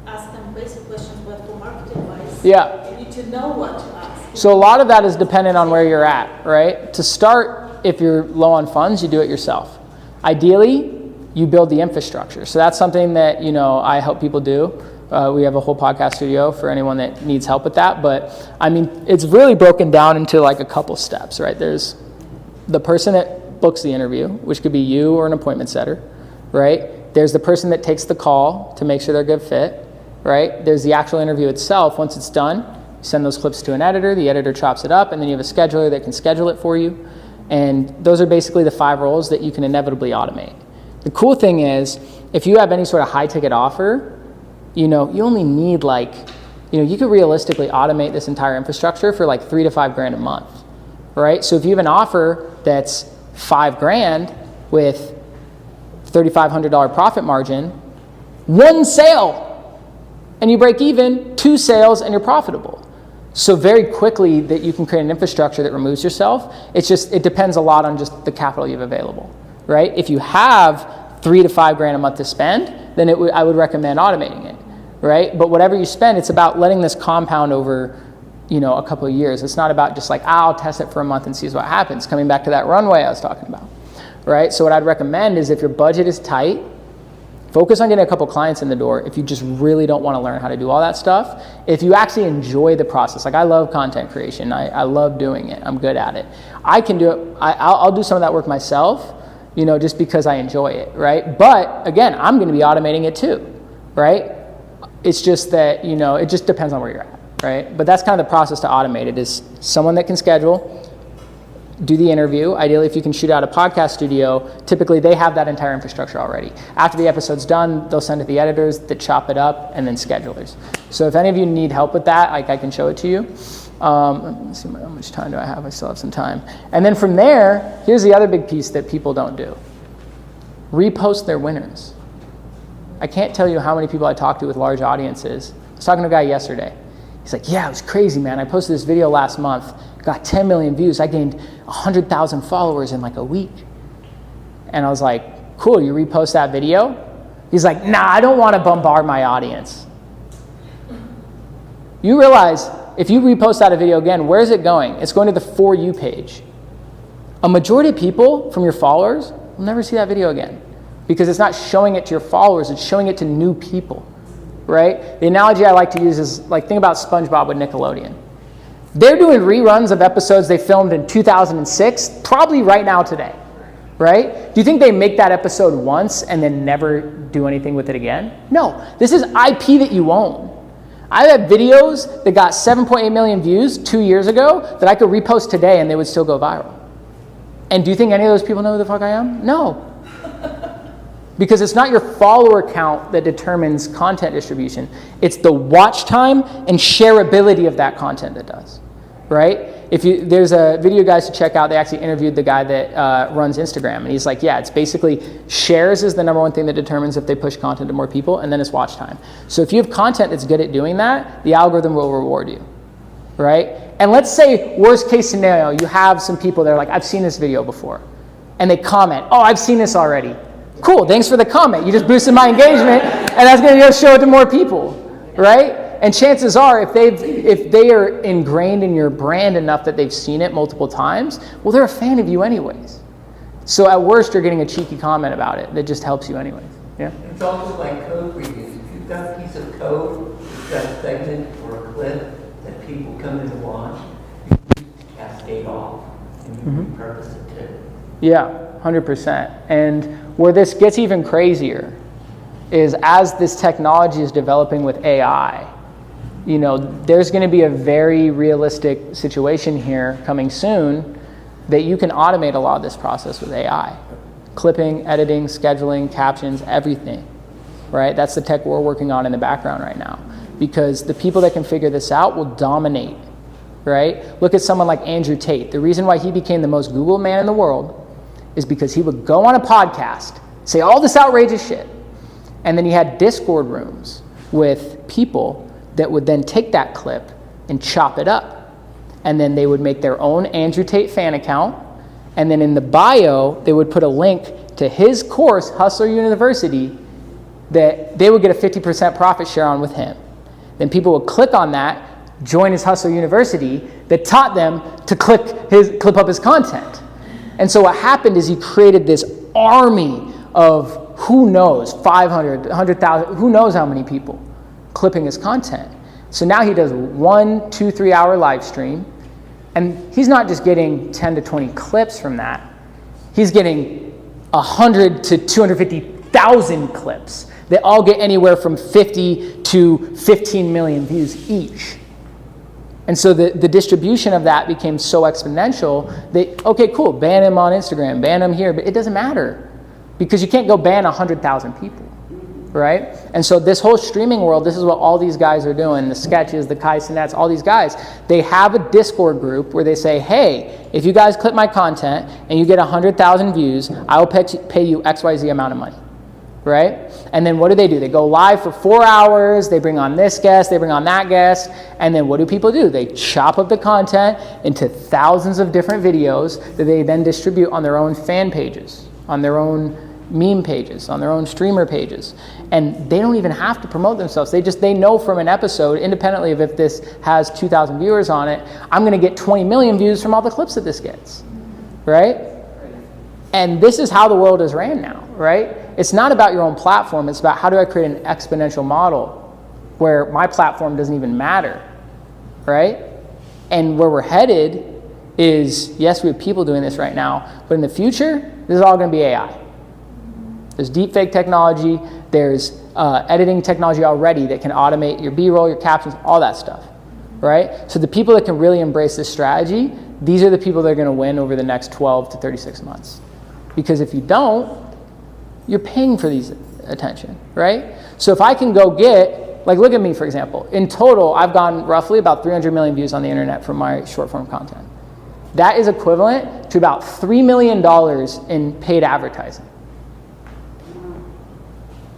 ask them basic questions, but for marketing wise, Yeah. you need to know what to ask. So a lot of that is dependent on where you're at, right? To start, if you're low on funds, you do it yourself. Ideally, you build the infrastructure. So that's something that, I help people do. We have a whole podcast studio for anyone that needs help with that. But I mean, it's really broken down into like a couple steps, right? There's the person that books the interview, which could be you or an appointment setter, right? There's the person that takes the call to make sure they're a good fit, right? There's the actual interview itself. Once it's done, you send those clips to an editor, the editor chops it up, and then you have a scheduler that can schedule it for you. And those are basically the 5 roles that you can inevitably automate. The cool thing is, if you have any sort of high ticket offer, you only need you could realistically automate this entire infrastructure for like $3,000 to $5,000 a month, right? So if you have an offer that's $5,000 with $3,500 profit margin, 1 sale and you break even, 2 sales and you're profitable. So very quickly that you can create an infrastructure that removes yourself. It depends a lot on just the capital you have available, right? If you have $3,000 to $5,000 a month to spend, then I would recommend automating it, right? But whatever you spend, it's about letting this compound over, a couple of years. It's not about just like, I'll test it for a month and see what happens. Coming back to that runway I was talking about, right? So what I'd recommend is if your budget is tight, focus on getting a couple clients in the door. If you just really don't want to learn how to do all that stuff, if you actually enjoy the process, like I love content creation, I love doing it, I'm good at it. I can do it, I'll do some of that work myself, just because I enjoy it, right? But again, I'm going to be automating it too, right? It's just that, it just depends on where you're at, right? But that's kind of the process to automate it, is someone that can schedule, do the interview. Ideally, if you can shoot out a podcast studio, typically they have that entire infrastructure already. After the episode's done, they'll send it to the editors that chop it up, and then schedulers. So if any of you need help with that, I can show it to you. Let me see, how much time do I have? I still have some time. And then from there, here's the other big piece that people don't do. Repost their winners. I can't tell you how many people I talk to with large audiences. I was talking to a guy yesterday. He's like, yeah, it was crazy, man. I posted this video last month, got 10 million views. I gained 100,000 followers in like a week. And I was like, cool, you repost that video? He's like, nah, I don't want to bombard my audience. You realize if you repost that video again, where's it going? It's going to the For You page. A majority of people from your followers will never see that video again because it's not showing it to your followers, it's showing it to new people, right? The analogy I like to use is like, think about SpongeBob with Nickelodeon. They're doing reruns of episodes they filmed in 2006, probably right now today, right? Do you think they make that episode once and then never do anything with it again? No, this is IP that you own. I have videos that got 7.8 million views 2 years ago that I could repost today and they would still go viral. And do you think any of those people know who the fuck I am? No. Because it's not your follower count that determines content distribution. It's the watch time and shareability of that content that does, right? There's a video, guys, to check out. They actually interviewed the guy that runs Instagram, and he's like, yeah, it's basically shares is the number one thing that determines if they push content to more people, and then it's watch time. So if you have content that's good at doing that, the algorithm will reward you, right? And let's say, worst case scenario, you have some people that are like, I've seen this video before, and they comment, oh, I've seen this already. Cool, thanks for the comment. You just boosted my engagement, and that's going to go show it to more people, right? And chances are, if they are ingrained in your brand enough that they've seen it multiple times, well, they're a fan of you anyways. So at worst, you're getting a cheeky comment about it that just helps you anyways. Yeah. It's also like code reviews. If you've got a piece of code, you've got a segment or a clip that people come in to watch, you can cascade off and you repurpose it too. Yeah, 100%. And where this gets even crazier is as this technology is developing with AI, there's going to be a very realistic situation here coming soon that you can automate a lot of this process with AI. Clipping, editing, scheduling, captions, everything, right? That's the tech we're working on in the background right now. Because the people that can figure this out will dominate, right? Look at someone like Andrew Tate. The reason why he became the most Googled man in the world is because he would go on a podcast, say all this outrageous shit, and then he had Discord rooms with people that would then take that clip and chop it up. And then they would make their own Andrew Tate fan account, and then in the bio, they would put a link to his course, Hustler University, that they would get a 50% profit share on with him. Then people would click on that, join his Hustler University, that taught them to clip up his content. And so what happened is he created this army of who knows, 500, 100,000, who knows how many people clipping his content. So now he does 1, 2, 3 hour live stream, and he's not just getting 10 to 20 clips from that. He's getting 100 to 250,000 clips. They all get anywhere from 50 to 15 million views each. And so the distribution of that became so exponential that, okay, cool, ban him on Instagram, ban him here, but it doesn't matter because you can't go ban 100,000 people, right? And so this whole streaming world, this is what all these guys are doing, the Sketches, the Kai Cenats, all these guys, they have a Discord group where they say, hey, if you guys clip my content and you get 100,000 views, I will pay you XYZ amount of money. Right? And then what do? They go live for 4 hours, they bring on this guest, they bring on that guest, and then what do people do? They chop up the content into thousands of different videos that they then distribute on their own fan pages, on their own meme pages, on their own streamer pages. And they don't even have to promote themselves. They know from an episode, independently of if this has 2,000 viewers on it, I'm gonna get 20 million views from all the clips that this gets, right? And this is how the world is ran now, right? It's not about your own platform. It's about how do I create an exponential model where my platform doesn't even matter, right? And where we're headed is, yes, we have people doing this right now, but in the future, this is all going to be AI. There's deepfake technology. There's editing technology already that can automate your B-roll, your captions, all that stuff, right? So the people that can really embrace this strategy, these are the people that are going to win over the next 12 to 36 months. Because if you don't, you're paying for these attention, right? So if I can go get, like look at me for example, in total I've gotten roughly about 300 million views on the internet from my short form content. That is equivalent to about $3 million in paid advertising.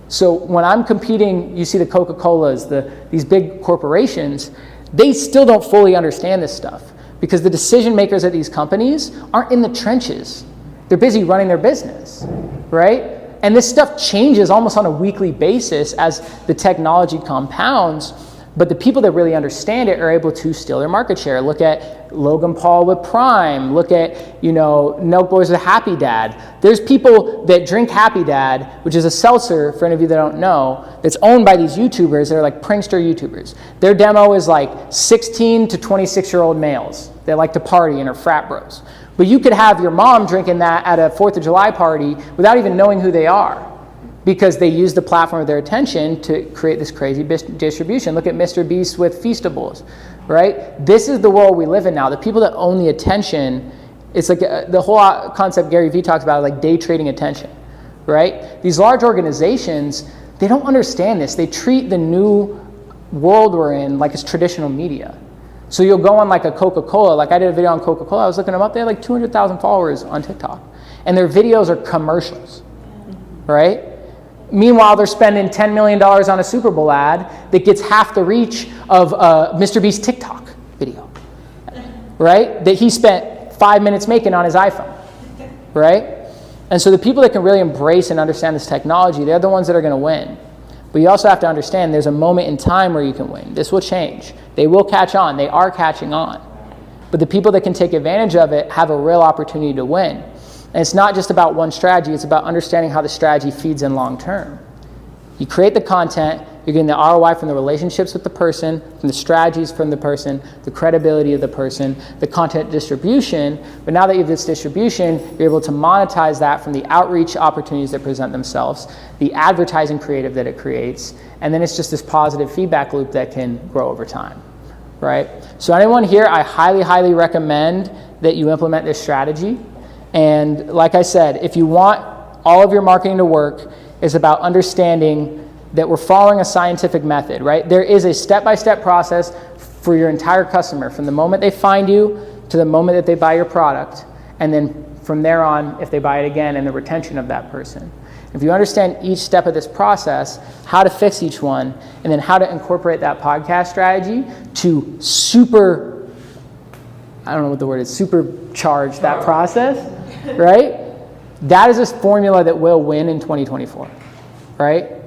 So when I'm competing, you see the Coca-Colas, these big corporations, they still don't fully understand this stuff because the decision makers at these companies aren't in the trenches. They're busy running their business, right? And this stuff changes almost on a weekly basis as the technology compounds, but the people that really understand it are able to steal their market share. Look at Logan Paul with Prime. Look at, Milk Boys with Happy Dad. There's people that drink Happy Dad, which is a seltzer, for any of you that don't know, that's owned by these YouTubers that are like prankster YouTubers. Their demo is like 16 to 26-year-old males that like to party and are frat bros. But you could have your mom drinking that at a 4th of July party without even knowing who they are because they use the platform of their attention to create this crazy distribution. Look at Mr. Beast with Feastables, right? This is the world we live in now. The people that own the attention, it's like the whole concept Gary Vee talks about, like day trading attention, right? These large organizations, they don't understand this. They treat the new world we're in like it's traditional media. So you'll go on like a Coca-Cola, like I did a video on Coca-Cola, I was looking them up, they had like 200,000 followers on TikTok. And their videos are commercials, right? Meanwhile, they're spending $10 million on a Super Bowl ad that gets half the reach of Mr. Beast's TikTok video, right? That he spent 5 minutes making on his iPhone, right? And so the people that can really embrace and understand this technology, they're the ones that are gonna win. But you also have to understand there's a moment in time where you can win. This will change. They will catch on. They are catching on. But the people that can take advantage of it have a real opportunity to win. And it's not just about one strategy. It's about understanding how the strategy feeds in long term. You create the content. You're getting the ROI from the relationships with the person, from the strategies from the person, the credibility of the person, the content distribution. But now that you have this distribution, you're able to monetize that from the outreach opportunities that present themselves, the advertising creative that it creates, and then it's just this positive feedback loop that can grow over time, right? So anyone here, I highly, highly recommend that you implement this strategy. And like I said, if you want all of your marketing to work, it's about understanding that we're following a scientific method, right? There is a step-by-step process for your entire customer, from the moment they find you to the moment that they buy your product, and then from there on, if they buy it again, and the retention of that person. If you understand each step of this process, how to fix each one, and then how to incorporate that podcast strategy to supercharge that process, right? That is a formula that will win in 2024, right?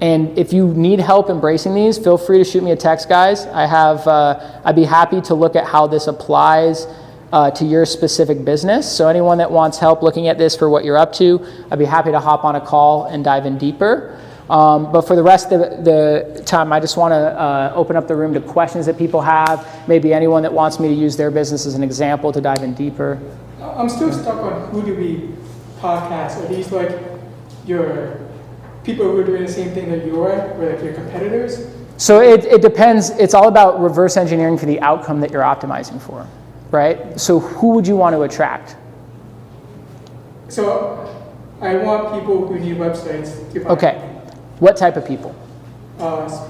And if you need help embracing these, feel free to shoot me a text, guys. I'd be happy to look at how this applies to your specific business. So anyone that wants help looking at this for what you're up to, I'd be happy to hop on a call and dive in deeper. But for the rest of the time, I just want to open up the room to questions that people have. Maybe anyone that wants me to use their business as an example to dive in deeper. I'm still stuck on who do we podcast. Are these like your people who are doing the same thing that you are, or like your competitors? So it depends. It's all about reverse engineering for the outcome that you're optimizing for, right? So who would you want to attract? So I want people who need websites to find. Okay. What type of people?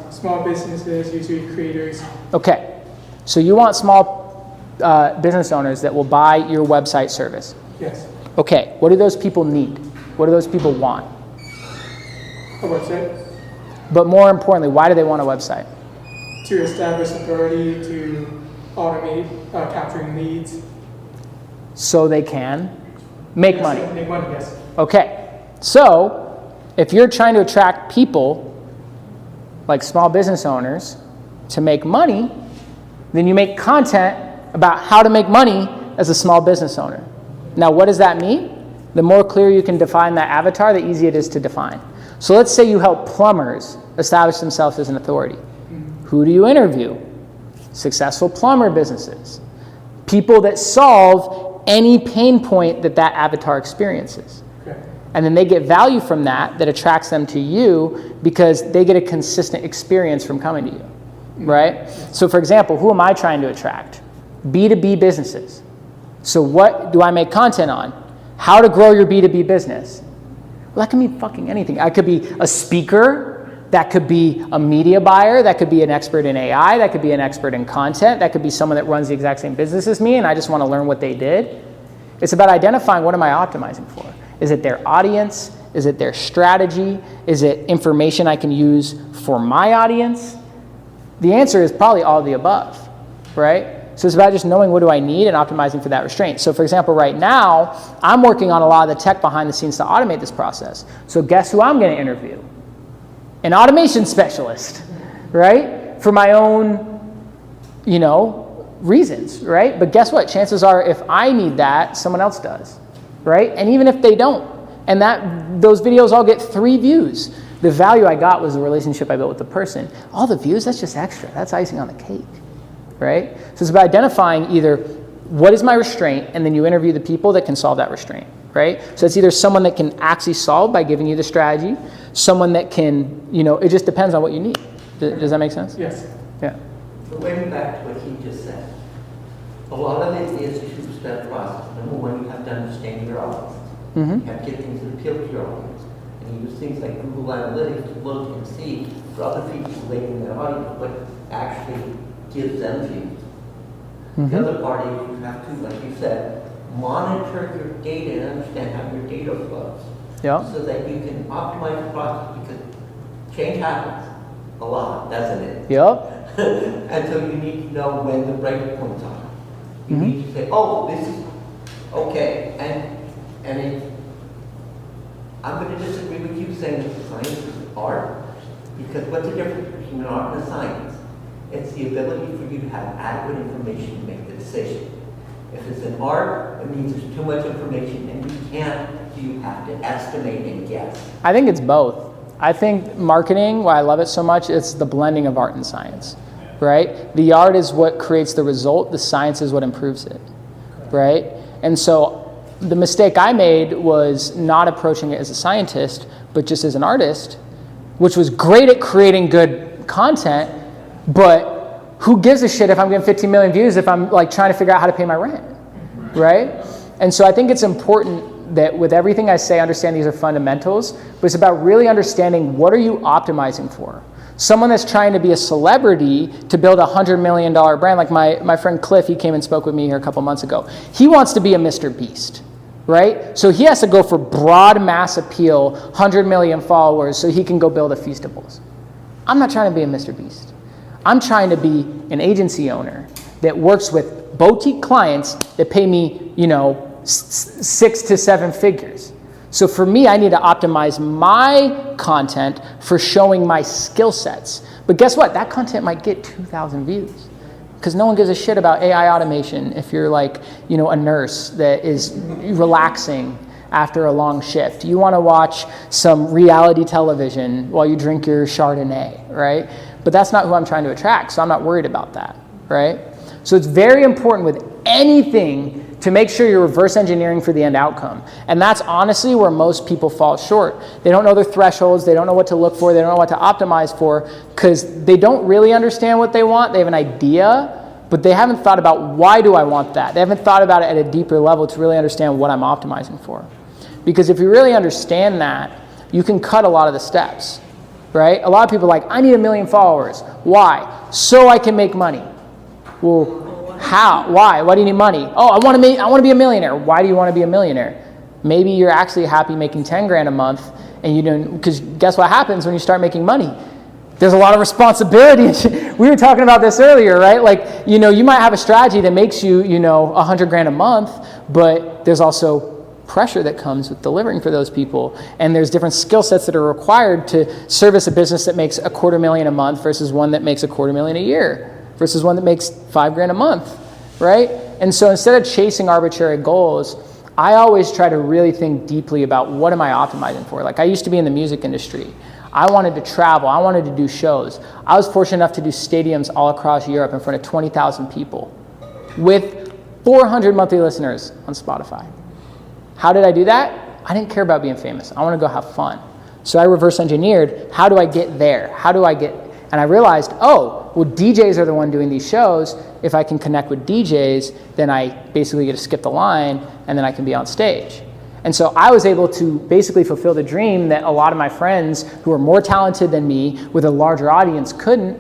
Small businesses, usually creators. Okay. So you want small business owners that will buy your website service. Yes. Okay. What do those people need? What do those people want? A website. But more importantly, why do they want a website? To establish authority, to automate capturing leads. So they can make Yes, money. Make money, yes. Okay. So if you're trying to attract people like small business owners to make money, then you make content about how to make money as a small business owner. Now, what does that mean? The more clear you can define that avatar, the easier it is to define. So let's say you help plumbers establish themselves as an authority. Who do you interview? Successful plumber businesses. People that solve any pain point that that avatar experiences. Okay. And then they get value from that attracts them to you because they get a consistent experience from coming to you, right? So for example, who am I trying to attract? B2B businesses. So what do I make content on? How to grow your B2B business. Well, that can mean fucking anything. I could be a speaker. That could be a media buyer. That could be an expert in AI. That could be an expert in content. That could be someone that runs the exact same business as me and I just want to learn what they did. It's about identifying what am I optimizing for. Is it their audience? Is it their strategy? Is it information I can use for my audience? The answer is probably all of the above, right? So it's about just knowing what do I need and optimizing for that restraint. So for example, right now, I'm working on a lot of the tech behind the scenes to automate this process. So guess who I'm going to interview? An automation specialist, right? For my own, reasons, right? But guess what? Chances are if I need that, someone else does, right? And even if they don't, and those videos all get 3 views. The value I got was the relationship I built with the person. All the views, that's just extra. That's icing on the cake, right? So it's about identifying either what is my restraint, and then you interview the people that can solve that restraint, right? So it's either someone that can actually solve by giving you the strategy, someone that can, it just depends on what you need. Does that make sense? Yes. Yeah. So going back to what he just said, a lot of it is a two-step process. Number one, you have to understand your audience. Mm-hmm. You have to get things that appeal to your audience. And you use things like Google Analytics to look and see for other people relating their audience what actually gives them views. Mm-hmm. The other part is you have to, like you said, monitor your data and understand how your data flows. Yeah. So that you can optimize the process because change happens a lot, doesn't it? Yep. And so you need to know when the break points are. You Mm-hmm. need to say, oh, this is okay. I'm going to disagree with you saying that science is art, because what's the difference between an art and a science? It's the ability for you to have adequate information to make the decision. If it's an art, it means there's too much information and you have to estimate and guess. I think it's both. I think marketing, why I love it so much, it's the blending of art and science, right? The art is what creates the result, the science is what improves it, right? And so the mistake I made was not approaching it as a scientist, but just as an artist, which was great at creating good content, but who gives a shit if I'm getting 15 million views if I'm like trying to figure out how to pay my rent, right? And so I think it's important that with everything I say, understand these are fundamentals, but it's about really understanding what are you optimizing for. Someone that's trying to be a celebrity to build a $100 million brand, like my friend Cliff, he came and spoke with me here a couple months ago. He wants to be a Mr. Beast, right? So he has to go for broad mass appeal, 100 million followers, so he can go build a Feastables. I'm not trying to be a Mr. Beast. I'm trying to be an agency owner that works with boutique clients that pay me, 6 to 7 figures. So for me, I need to optimize my content for showing my skill sets. But guess what? That content might get 2,000 views because no one gives a shit about AI automation if you're like, a nurse that is relaxing after a long shift. You want to watch some reality television while you drink your Chardonnay, right? But that's not who I'm trying to attract, so I'm not worried about that, right? So it's very important with anything to make sure you're reverse engineering for the end outcome. And that's honestly where most people fall short. They don't know their thresholds, they don't know what to look for, they don't know what to optimize for, because they don't really understand what they want. They have an idea, but they haven't thought about why do I want that. They haven't thought about it at a deeper level to really understand what I'm optimizing for. Because if you really understand that, you can cut a lot of the steps, right? A lot of people are like, I need 1 million followers. Why? So I can make money. Well, how? Why? Why do you need money? Oh, I want to be a millionaire. Why do you want to be a millionaire? Maybe you're actually happy making 10 grand a month, and you don't, because guess what happens when you start making money? There's a lot of responsibility. We were talking about this earlier, right? Like, you might have a strategy that makes you, 100 grand a month, but there's also pressure that comes with delivering for those people. And there's different skill sets that are required to service a business that makes $250,000 a month versus one that makes $250,000 a year versus one that makes 5 grand a month, right? And so instead of chasing arbitrary goals, I always try to really think deeply about what am I optimizing for? Like, I used to be in the music industry. I wanted to travel. I wanted to do shows. I was fortunate enough to do stadiums all across Europe in front of 20,000 people with 400 monthly listeners on Spotify. How did I do that? I didn't care about being famous. I want to go have fun. So I reverse engineered, how do I get there? And I realized, DJs are the one doing these shows. If I can connect with DJs, then I basically get to skip the line and then I can be on stage. And so I was able to basically fulfill the dream that a lot of my friends who are more talented than me with a larger audience couldn't,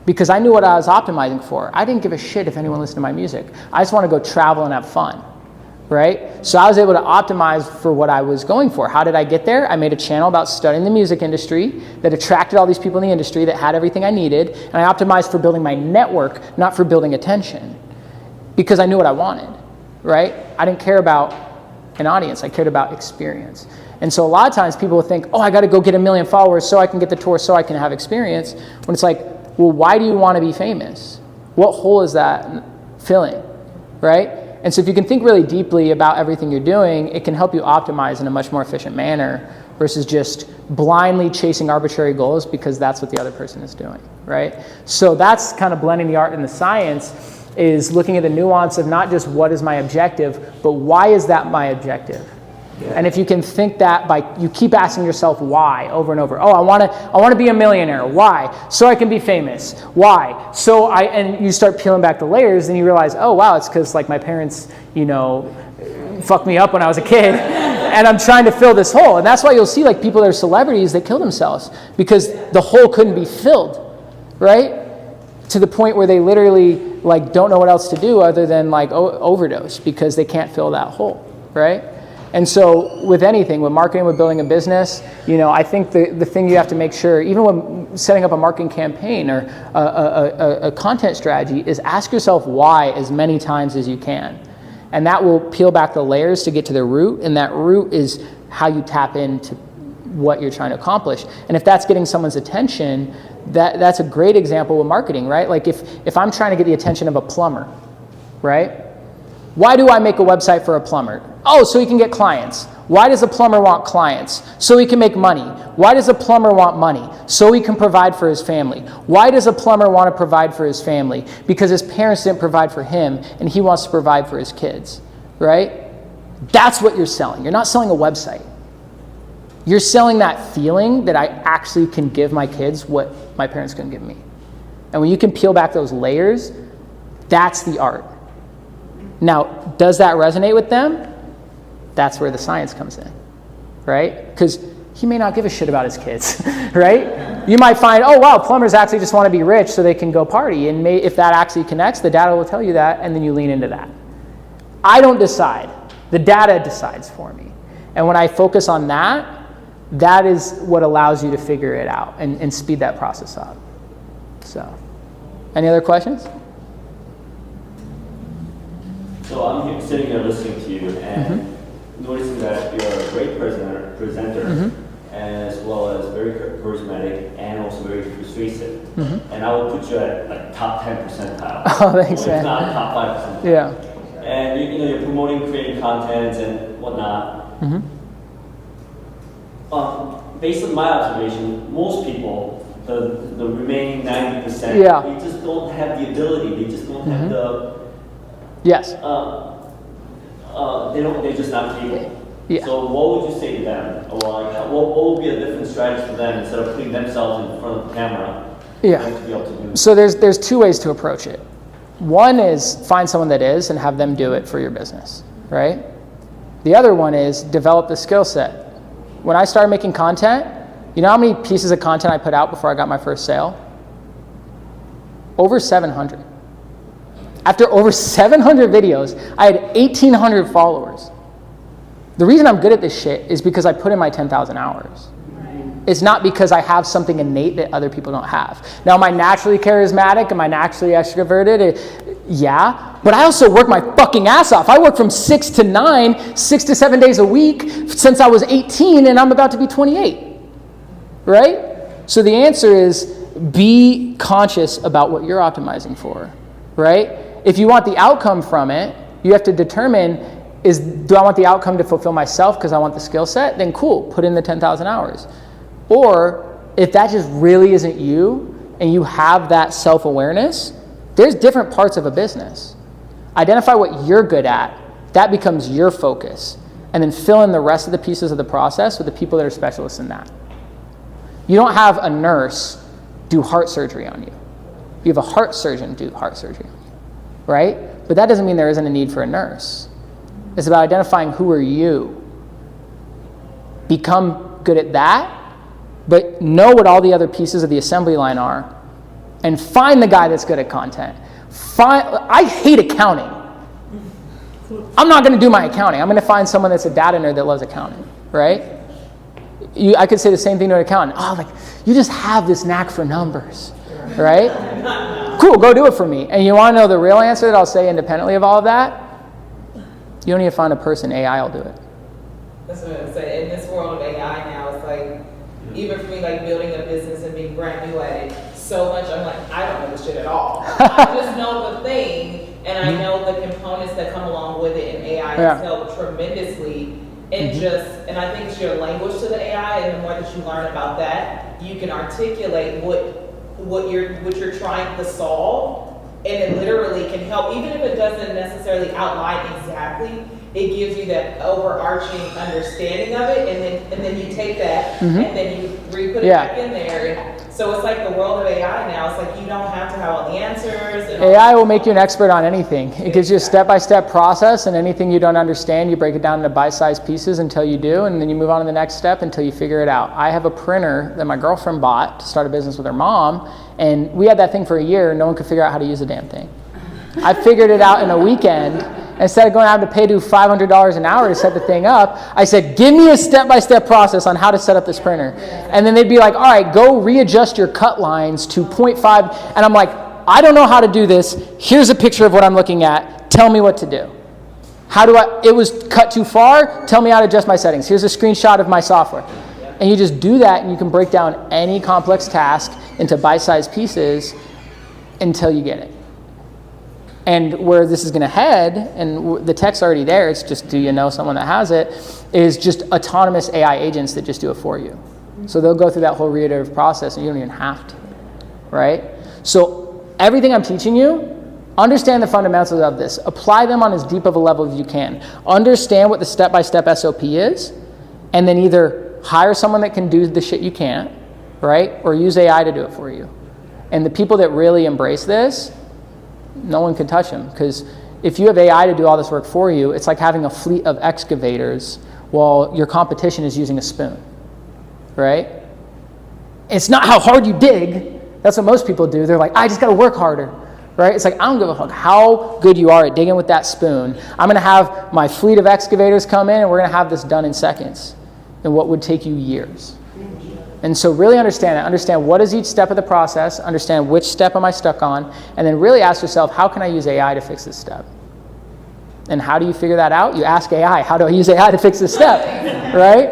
because I knew what I was optimizing for. I didn't give a shit if anyone listened to my music. I just want to go travel and have fun, right? So I was able to optimize for what I was going for. How did I get there? I made a channel about studying the music industry that attracted all these people in the industry that had everything I needed, and I optimized for building my network, not for building attention, because I knew what I wanted, right? I didn't care about an audience. I cared about experience. And so a lot of times people will think, I got to go get 1 million followers so I can get the tour, so I can have experience. When it's like, well, why do you want to be famous? What hole is that filling, right? And so if you can think really deeply about everything you're doing, it can help you optimize in a much more efficient manner versus just blindly chasing arbitrary goals because that's what the other person is doing, right? So that's kind of blending the art and the science, is looking at the nuance of not just what is my objective, but why is that my objective? Yeah. And if you can think that you keep asking yourself why over and over. I want to be a millionaire. Why? So I can be famous. Why? And you start peeling back the layers, and you realize, it's because like my parents, fucked me up when I was a kid, and I'm trying to fill this hole. And that's why you'll see like people that are celebrities that kill themselves because the hole couldn't be filled, right? To the point where they literally like don't know what else to do other than like overdose because they can't fill that hole, right? And so with anything, with marketing, with building a business, I think the thing you have to make sure, even when setting up a marketing campaign or a content strategy, is ask yourself why as many times as you can. And that will peel back the layers to get to the root, and that root is how you tap into what you're trying to accomplish. And if that's getting someone's attention, that's a great example with marketing, right? Like if I'm trying to get the attention of a plumber, right? Why do I make a website for a plumber? So he can get clients. Why does a plumber want clients? So he can make money. Why does a plumber want money? So he can provide for his family. Why does a plumber want to provide for his family? Because his parents didn't provide for him, and he wants to provide for his kids, right? That's what you're selling. You're not selling a website. You're selling that feeling that I actually can give my kids what my parents couldn't give me. And when you can peel back those layers, that's the art. Now, does that resonate with them? That's where the science comes in, right? Because he may not give a shit about his kids, right? You might find, plumbers actually just want to be rich so they can go party. And if that actually connects, the data will tell you that, and then you lean into that. I don't decide. The data decides for me. And when I focus on that, that is what allows you to figure it out and speed that process up. So, any other questions? So I'm sitting here listening to you and noticing that you're a great presenter as well as very charismatic and also very persuasive. And I would put you at like top 10 percentile. Oh, thanks, man. If not top 5 percentile. Yeah. And you're promoting creating content and whatnot. Based on my observation, most people, the remaining 90%, Yeah. they just don't have the ability. They just don't have the. Yes. They're just not capable. Yeah. So what would you say to them? Or like, what would be a different strategy for them instead of putting themselves in front of the camera? Yeah. To be able to do So there's two ways to approach it. One is find someone that is and have them do it for your business, right? The other one is develop the skill set. When I started making content, you know how many pieces of content I put out before I got my first sale? Over 700. After over 700 videos, I had 1,800 followers. The reason I'm good at this shit is because I put in my 10,000 hours. It's not because I have something innate that other people don't have. Now, am I naturally charismatic? Am I naturally extroverted? Yeah, but I also work my fucking ass off. I work from 6 to 9, 6 to 7 days a week since I was 18 and I'm about to be 28, right? So the answer is be conscious about what you're optimizing for, right? If you want the outcome from it, you have to determine do I want the outcome to fulfill myself because I want the skill set? Then cool, put in the 10,000 hours. Or if that just really isn't you and you have that self-awareness, there's different parts of a business. Identify what you're good at. That becomes your focus. And then fill in the rest of the pieces of the process with the people that are specialists in that. You don't have a nurse do heart surgery on you. You have a heart surgeon do heart surgery on you, right? But that doesn't mean there isn't a need for a nurse. It's about identifying who are you. Become good at that, but know what all the other pieces of the assembly line are, and find the guy that's good at content. I hate accounting. I'm not going to do my accounting. I'm going to find someone that's a data nerd that loves accounting, right? I could say the same thing to an accountant. Oh, like, you just have this knack for numbers, right? Cool, go do it for me. And you want to know the real answer that I'll say independently of all of that? You don't need to find a person, AI will do it. That's what I'm saying. In this world of AI now, it's like, even for me, like building a business and being brand new at it, so much, I'm like, I don't know this shit at all. I just know the thing, and I know the components that come along with it, and AI has helped tremendously. And I think it's your language to the AI, and the more that you learn about that, you can articulate what you're trying to solve, and it literally can help, even if it doesn't necessarily outline exactly. It gives you that overarching understanding of it, and then you take that and then you re-put it back in there. And so it's like the world of AI now. It's like you don't have to have all the answers. And AI will make you an expert on anything. It gives you a step-by-step process, and anything you don't understand, you break it down into bite-sized pieces until you do, and then you move on to the next step until you figure it out. I have a printer that my girlfriend bought to start a business with her mom, and we had that thing for a year, and no one could figure out how to use the damn thing. I figured it out in a weekend. Instead of going out to pay to $500 an hour to set the thing up, I said, give me a step-by-step process on how to set up this printer. And then they'd be like, all right, go readjust your cut lines to 0.5. And I'm like, I don't know how to do this. Here's a picture of what I'm looking at. Tell me what to do. It was cut too far. Tell me how to adjust my settings. Here's a screenshot of my software. And you just do that, and you can break down any complex task into bite-sized pieces until you get it. And where this is going to head, and the tech's already there, it's just, do you know someone that has it, is just autonomous AI agents that just do it for you. So they'll go through that whole reiterative process, and you don't even have to, right? So everything I'm teaching you, understand the fundamentals of this. Apply them on as deep of a level as you can. Understand what the step-by-step SOP is, and then either hire someone that can do the shit you can't, right? Or use AI to do it for you. And the people that really embrace this, no one can touch them, because if you have AI to do all this work for you, it's like having a fleet of excavators while your competition is using a spoon, right? It's not how hard you dig. That's what most people do. They're like, I just got to work harder, right? It's like, I don't give a fuck how good you are at digging with that spoon. I'm going to have my fleet of excavators come in, and we're going to have this done in seconds in what would take you years. And so really understand it. Understand what is each step of the process. Understand which step am I stuck on. And then really ask yourself, how can I use AI to fix this step? And how do you figure that out? You ask AI, how do I use AI to fix this step? Right?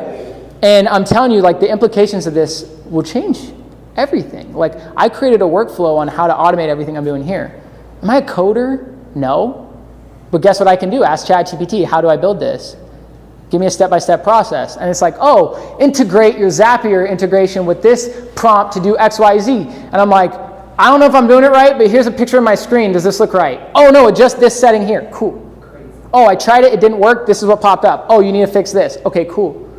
And I'm telling you, like, the implications of this will change everything. Like, I created a workflow on how to automate everything I'm doing here. Am I a coder? No. But guess what I can do? Ask ChatGPT, how do I build this? Give me a step-by-step process. And it's like, oh, integrate your Zapier integration with this prompt to do X, Y, Z. And I'm like, I don't know if I'm doing it right, but here's a picture of my screen. Does this look right? Oh, no, adjust this setting here. Cool. Oh, I tried it. It didn't work. This is what popped up. Oh, you need to fix this. Okay, cool.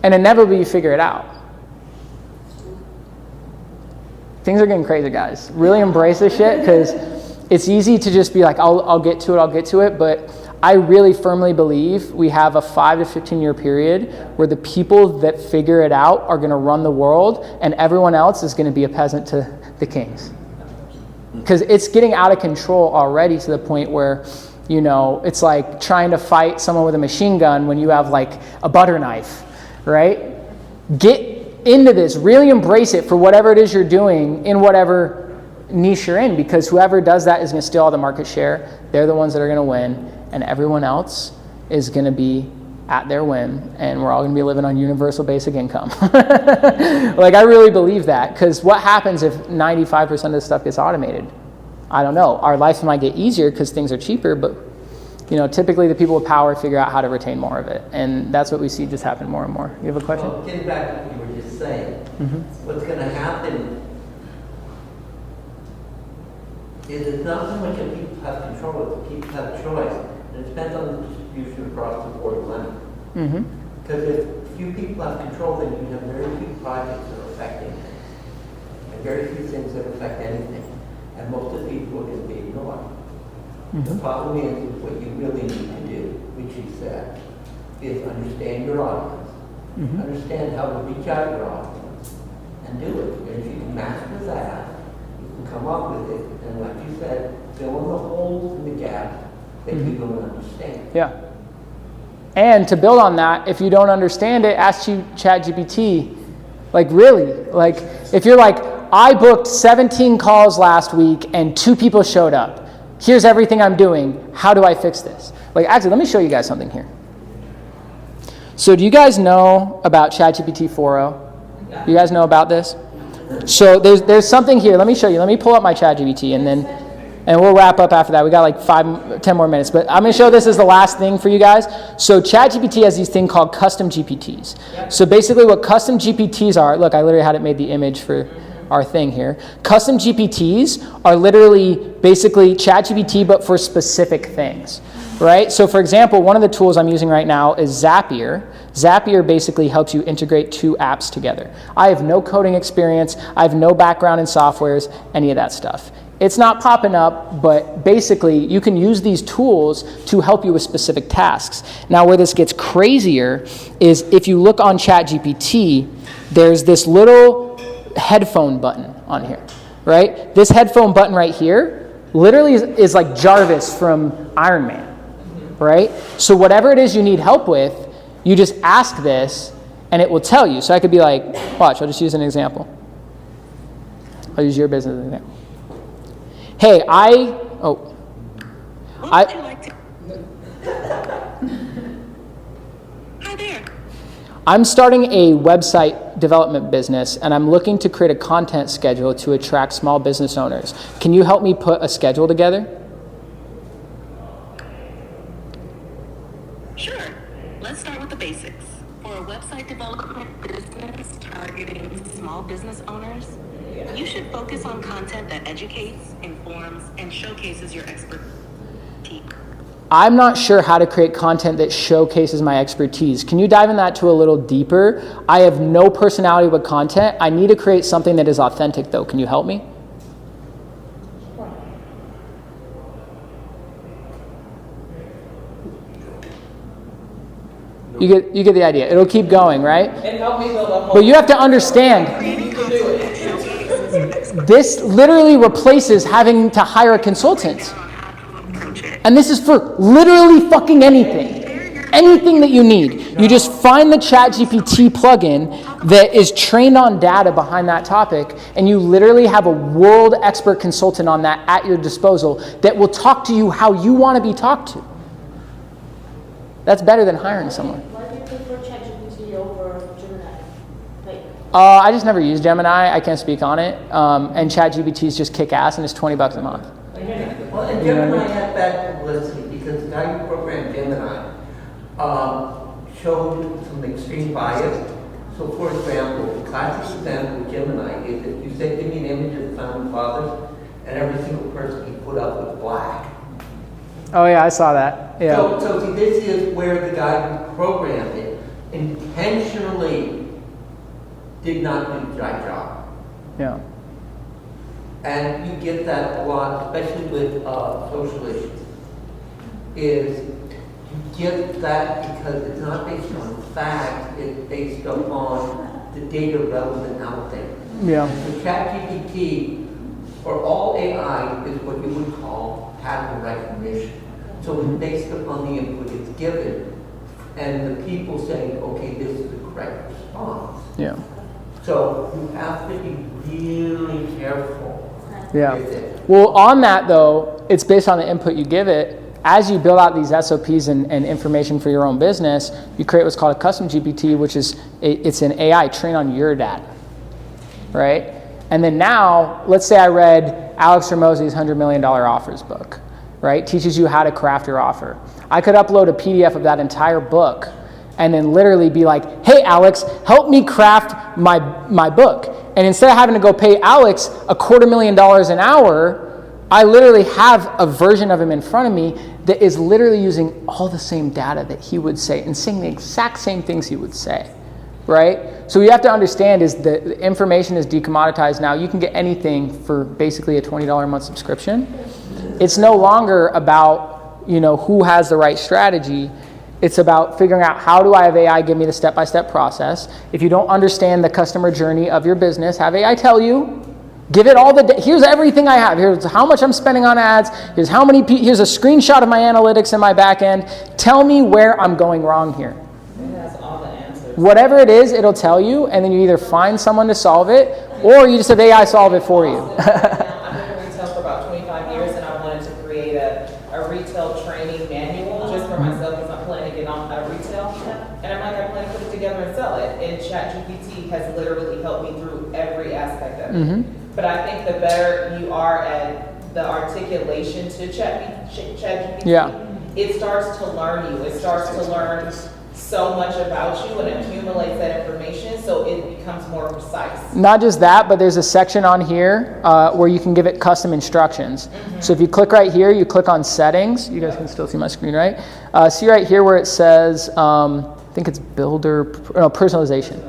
And inevitably, you figure it out. Things are getting crazy, guys. Really embrace this shit, because it's easy to just be like, I'll get to it, but I really firmly believe we have a 5 to 15 year period where the people that figure it out are going to run the world, and everyone else is going to be a peasant to the kings. Because it's getting out of control already, to the point where, you know, it's like trying to fight someone with a machine gun when you have like a butter knife, right? Get into this, really embrace it for whatever it is you're doing in whatever niche you're in, because whoever does that is going to steal all the market share. They're the ones that are going to win, and everyone else is going to be at their whim, and we're all going to be living on universal basic income. Like, I really believe that, because what happens if 95% of the stuff gets automated? I don't know. Our life might get easier because things are cheaper, but you know, typically the people with power figure out how to retain more of it, and that's what we see just happen more and more. You have a question? Well, getting back to what you were just saying, what's going to happen is it's not so much that people have control, it's people have choice. And it depends on the distribution across the board of money. Because if few people have control, then you have very few projects that are affecting things, and very few things that affect anything. And most of the people are going to be ignored. The problem is what you really need to do, which you said, is understand your audience. Understand how to reach out to your audience and do it. And if you can master that, you can come up with it. And like you said, fill in the holes in the gap that you don't understand. Yeah. And to build on that, if you don't understand it, ask ChatGPT. Like, really? Like, if you're like, I booked 17 calls last week and 2 people showed up. Here's everything I'm doing. How do I fix this? Like, actually, let me show you guys something here. So do you guys know about ChatGPT 4.0? You guys know about this? So there's something here. Let me show you. Let me pull up my ChatGPT, and we'll wrap up after that. We got like 10 more minutes. But I'm going to show this as the last thing for you guys. So ChatGPT has these thing called custom GPTs. So basically what custom GPTs are, look, I literally had it made the image for our thing here. Custom GPTs are literally basically ChatGPT, but for specific things, right? So for example, one of the tools I'm using right now is Zapier. Zapier basically helps you integrate 2 apps together. I have no coding experience. I have no background in softwares, any of that stuff. It's not popping up, but basically you can use these tools to help you with specific tasks. Now, where this gets crazier is if you look on ChatGPT, there's this little headphone button on here, right? This headphone button right here literally is like Jarvis from Iron Man, right? So whatever it is you need help with, you just ask this and it will tell you. So I could be like, watch, I'll just use an example. I'll use your business as an example. Hey, Hi there. I'm starting a website development business, and I'm looking to create a content schedule to attract small business owners. Can you help me put a schedule together? Sure. Let's start with the basics. For a website development business targeting small business owners, you should focus on content that educates, informs, and showcases your expertise. I'm not sure how to create content that showcases my expertise. Can you dive in that to a little deeper? I have no personality with content. I need to create something that is authentic, though. Can you help me? You get the idea. It'll keep going, right? And help me build a whole. But you have to understand, this literally replaces having to hire a consultant. And this is for literally fucking anything. Anything that you need. You just find the ChatGPT plugin that is trained on data behind that topic, and you literally have a world expert consultant on that at your disposal that will talk to you how you want to be talked to. That's better than hiring someone. Why do you prefer ChatGPT over Gemini? I just never used Gemini. I can't speak on it. And ChatGPT is just kick ass, and it's $20 a month. Well, and Gemini had bad publicity because the guy who programmed Gemini showed some extreme bias. So for example, the classic example with Gemini is if you say, give me an image of the founding fathers, and every single person you put up was black. Oh yeah, I saw that. Yeah. So see, this is where the guy who programmed it intentionally did not do the right job. Yeah. And you get that a lot, especially with social issues, is you get that because it's not based on facts, it's based upon the data relevant out there. Yeah. So ChatGPT, or all AI, is what you would call pattern recognition. So it's based upon the input it's given, and the people saying, okay, this is the correct response. Yeah. So you have to be really careful Yeah. with it. Well, on that though, it's based on the input you give it. As you build out these SOPs and information for your own business, you create what's called a custom GPT, which is it's an AI trained on your data, right? And then now, let's say I read Alex Ramose's $100 Million Offers book, right? Teaches you how to craft your offer. I could upload a PDF of that entire book and then literally be like, hey, Alex, help me craft my book. And instead of having to go pay Alex $250,000 an hour, I literally have a version of him in front of me that is literally using all the same data that he would say and saying the exact same things he would say, right? So what you have to understand is that the information is decommoditized now. You can get anything for basically a $20 a month subscription. It's no longer about, who has the right strategy. It's about figuring out how do I have AI give me the step-by-step process. If you don't understand the customer journey of your business, have AI tell you. Give it all here's everything I have. Here's how much I'm spending on ads. Here's here's a screenshot of my analytics in my back end. Tell me where I'm going wrong here. It has all the answers. Whatever it is, it'll tell you, and then you either find someone to solve it, or you just have AI solve it for you. I've been in retail for about 25 years, and I wanted to create a retail training manual just for myself because I'm planning to get on retail. And I'm like, I plan to put it together and sell it. And ChatGPT has literally helped me through every aspect of it. But I think the better you are at the articulation to ChatGPT, it starts to learn you. It starts to learn so much about you and accumulates that information so it becomes more precise. Not just that, but there's a section on here where you can give it custom instructions. So if you click right here, you click on settings. You guys can still see my screen, right? See right here where it says, I think it's personalization.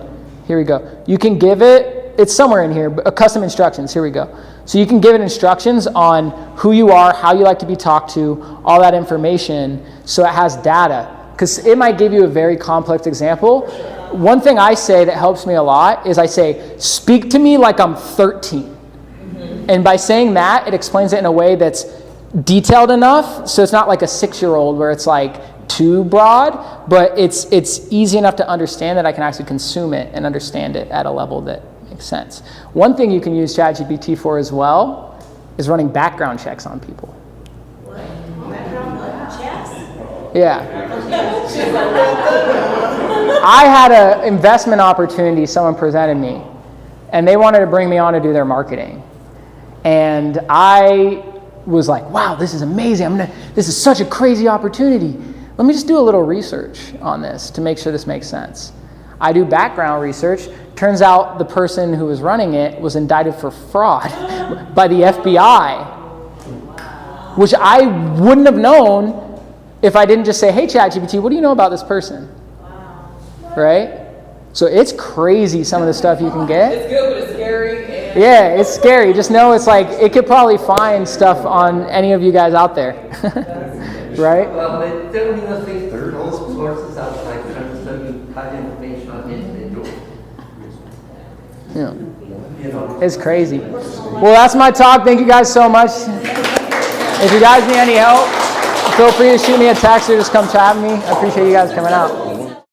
Here we go. You can give it, it's somewhere in here, custom instructions. Here we go. So you can give it instructions on who you are, how you like to be talked to, all that information, so it has data. Because it might give you a very complex example. One thing I say that helps me a lot is I say, speak to me like I'm 13. And by saying that, it explains it in a way that's detailed enough, so it's not like a 6-year-old where it's like too broad, but it's easy enough to understand that I can actually consume it and understand it at a level that makes sense. One thing you can use ChatGPT for as well is running background checks on people. What? Background checks? Yeah. I had an investment opportunity someone presented me, and they wanted to bring me on to do their marketing. And I was like, wow, this is amazing. This is such a crazy opportunity. Let me just do a little research on this to make sure this makes sense. I do background research. Turns out the person who was running it was indicted for fraud by the FBI, which I wouldn't have known if I didn't just say, hey, ChatGPT, what do you know about this person? Right? So it's crazy some of the stuff you can get. It's good, but it's scary. Yeah, it's scary. Just know it's like, it could probably find stuff on any of you guys out there. Right? Well, but don't you know things, there's all sources outside trying to send you cut information on individuals. Yeah. You know. It's crazy. Well, that's my talk. Thank you guys so much. If you guys need any help, feel free to shoot me a text or just come chat with me. I appreciate you guys coming out.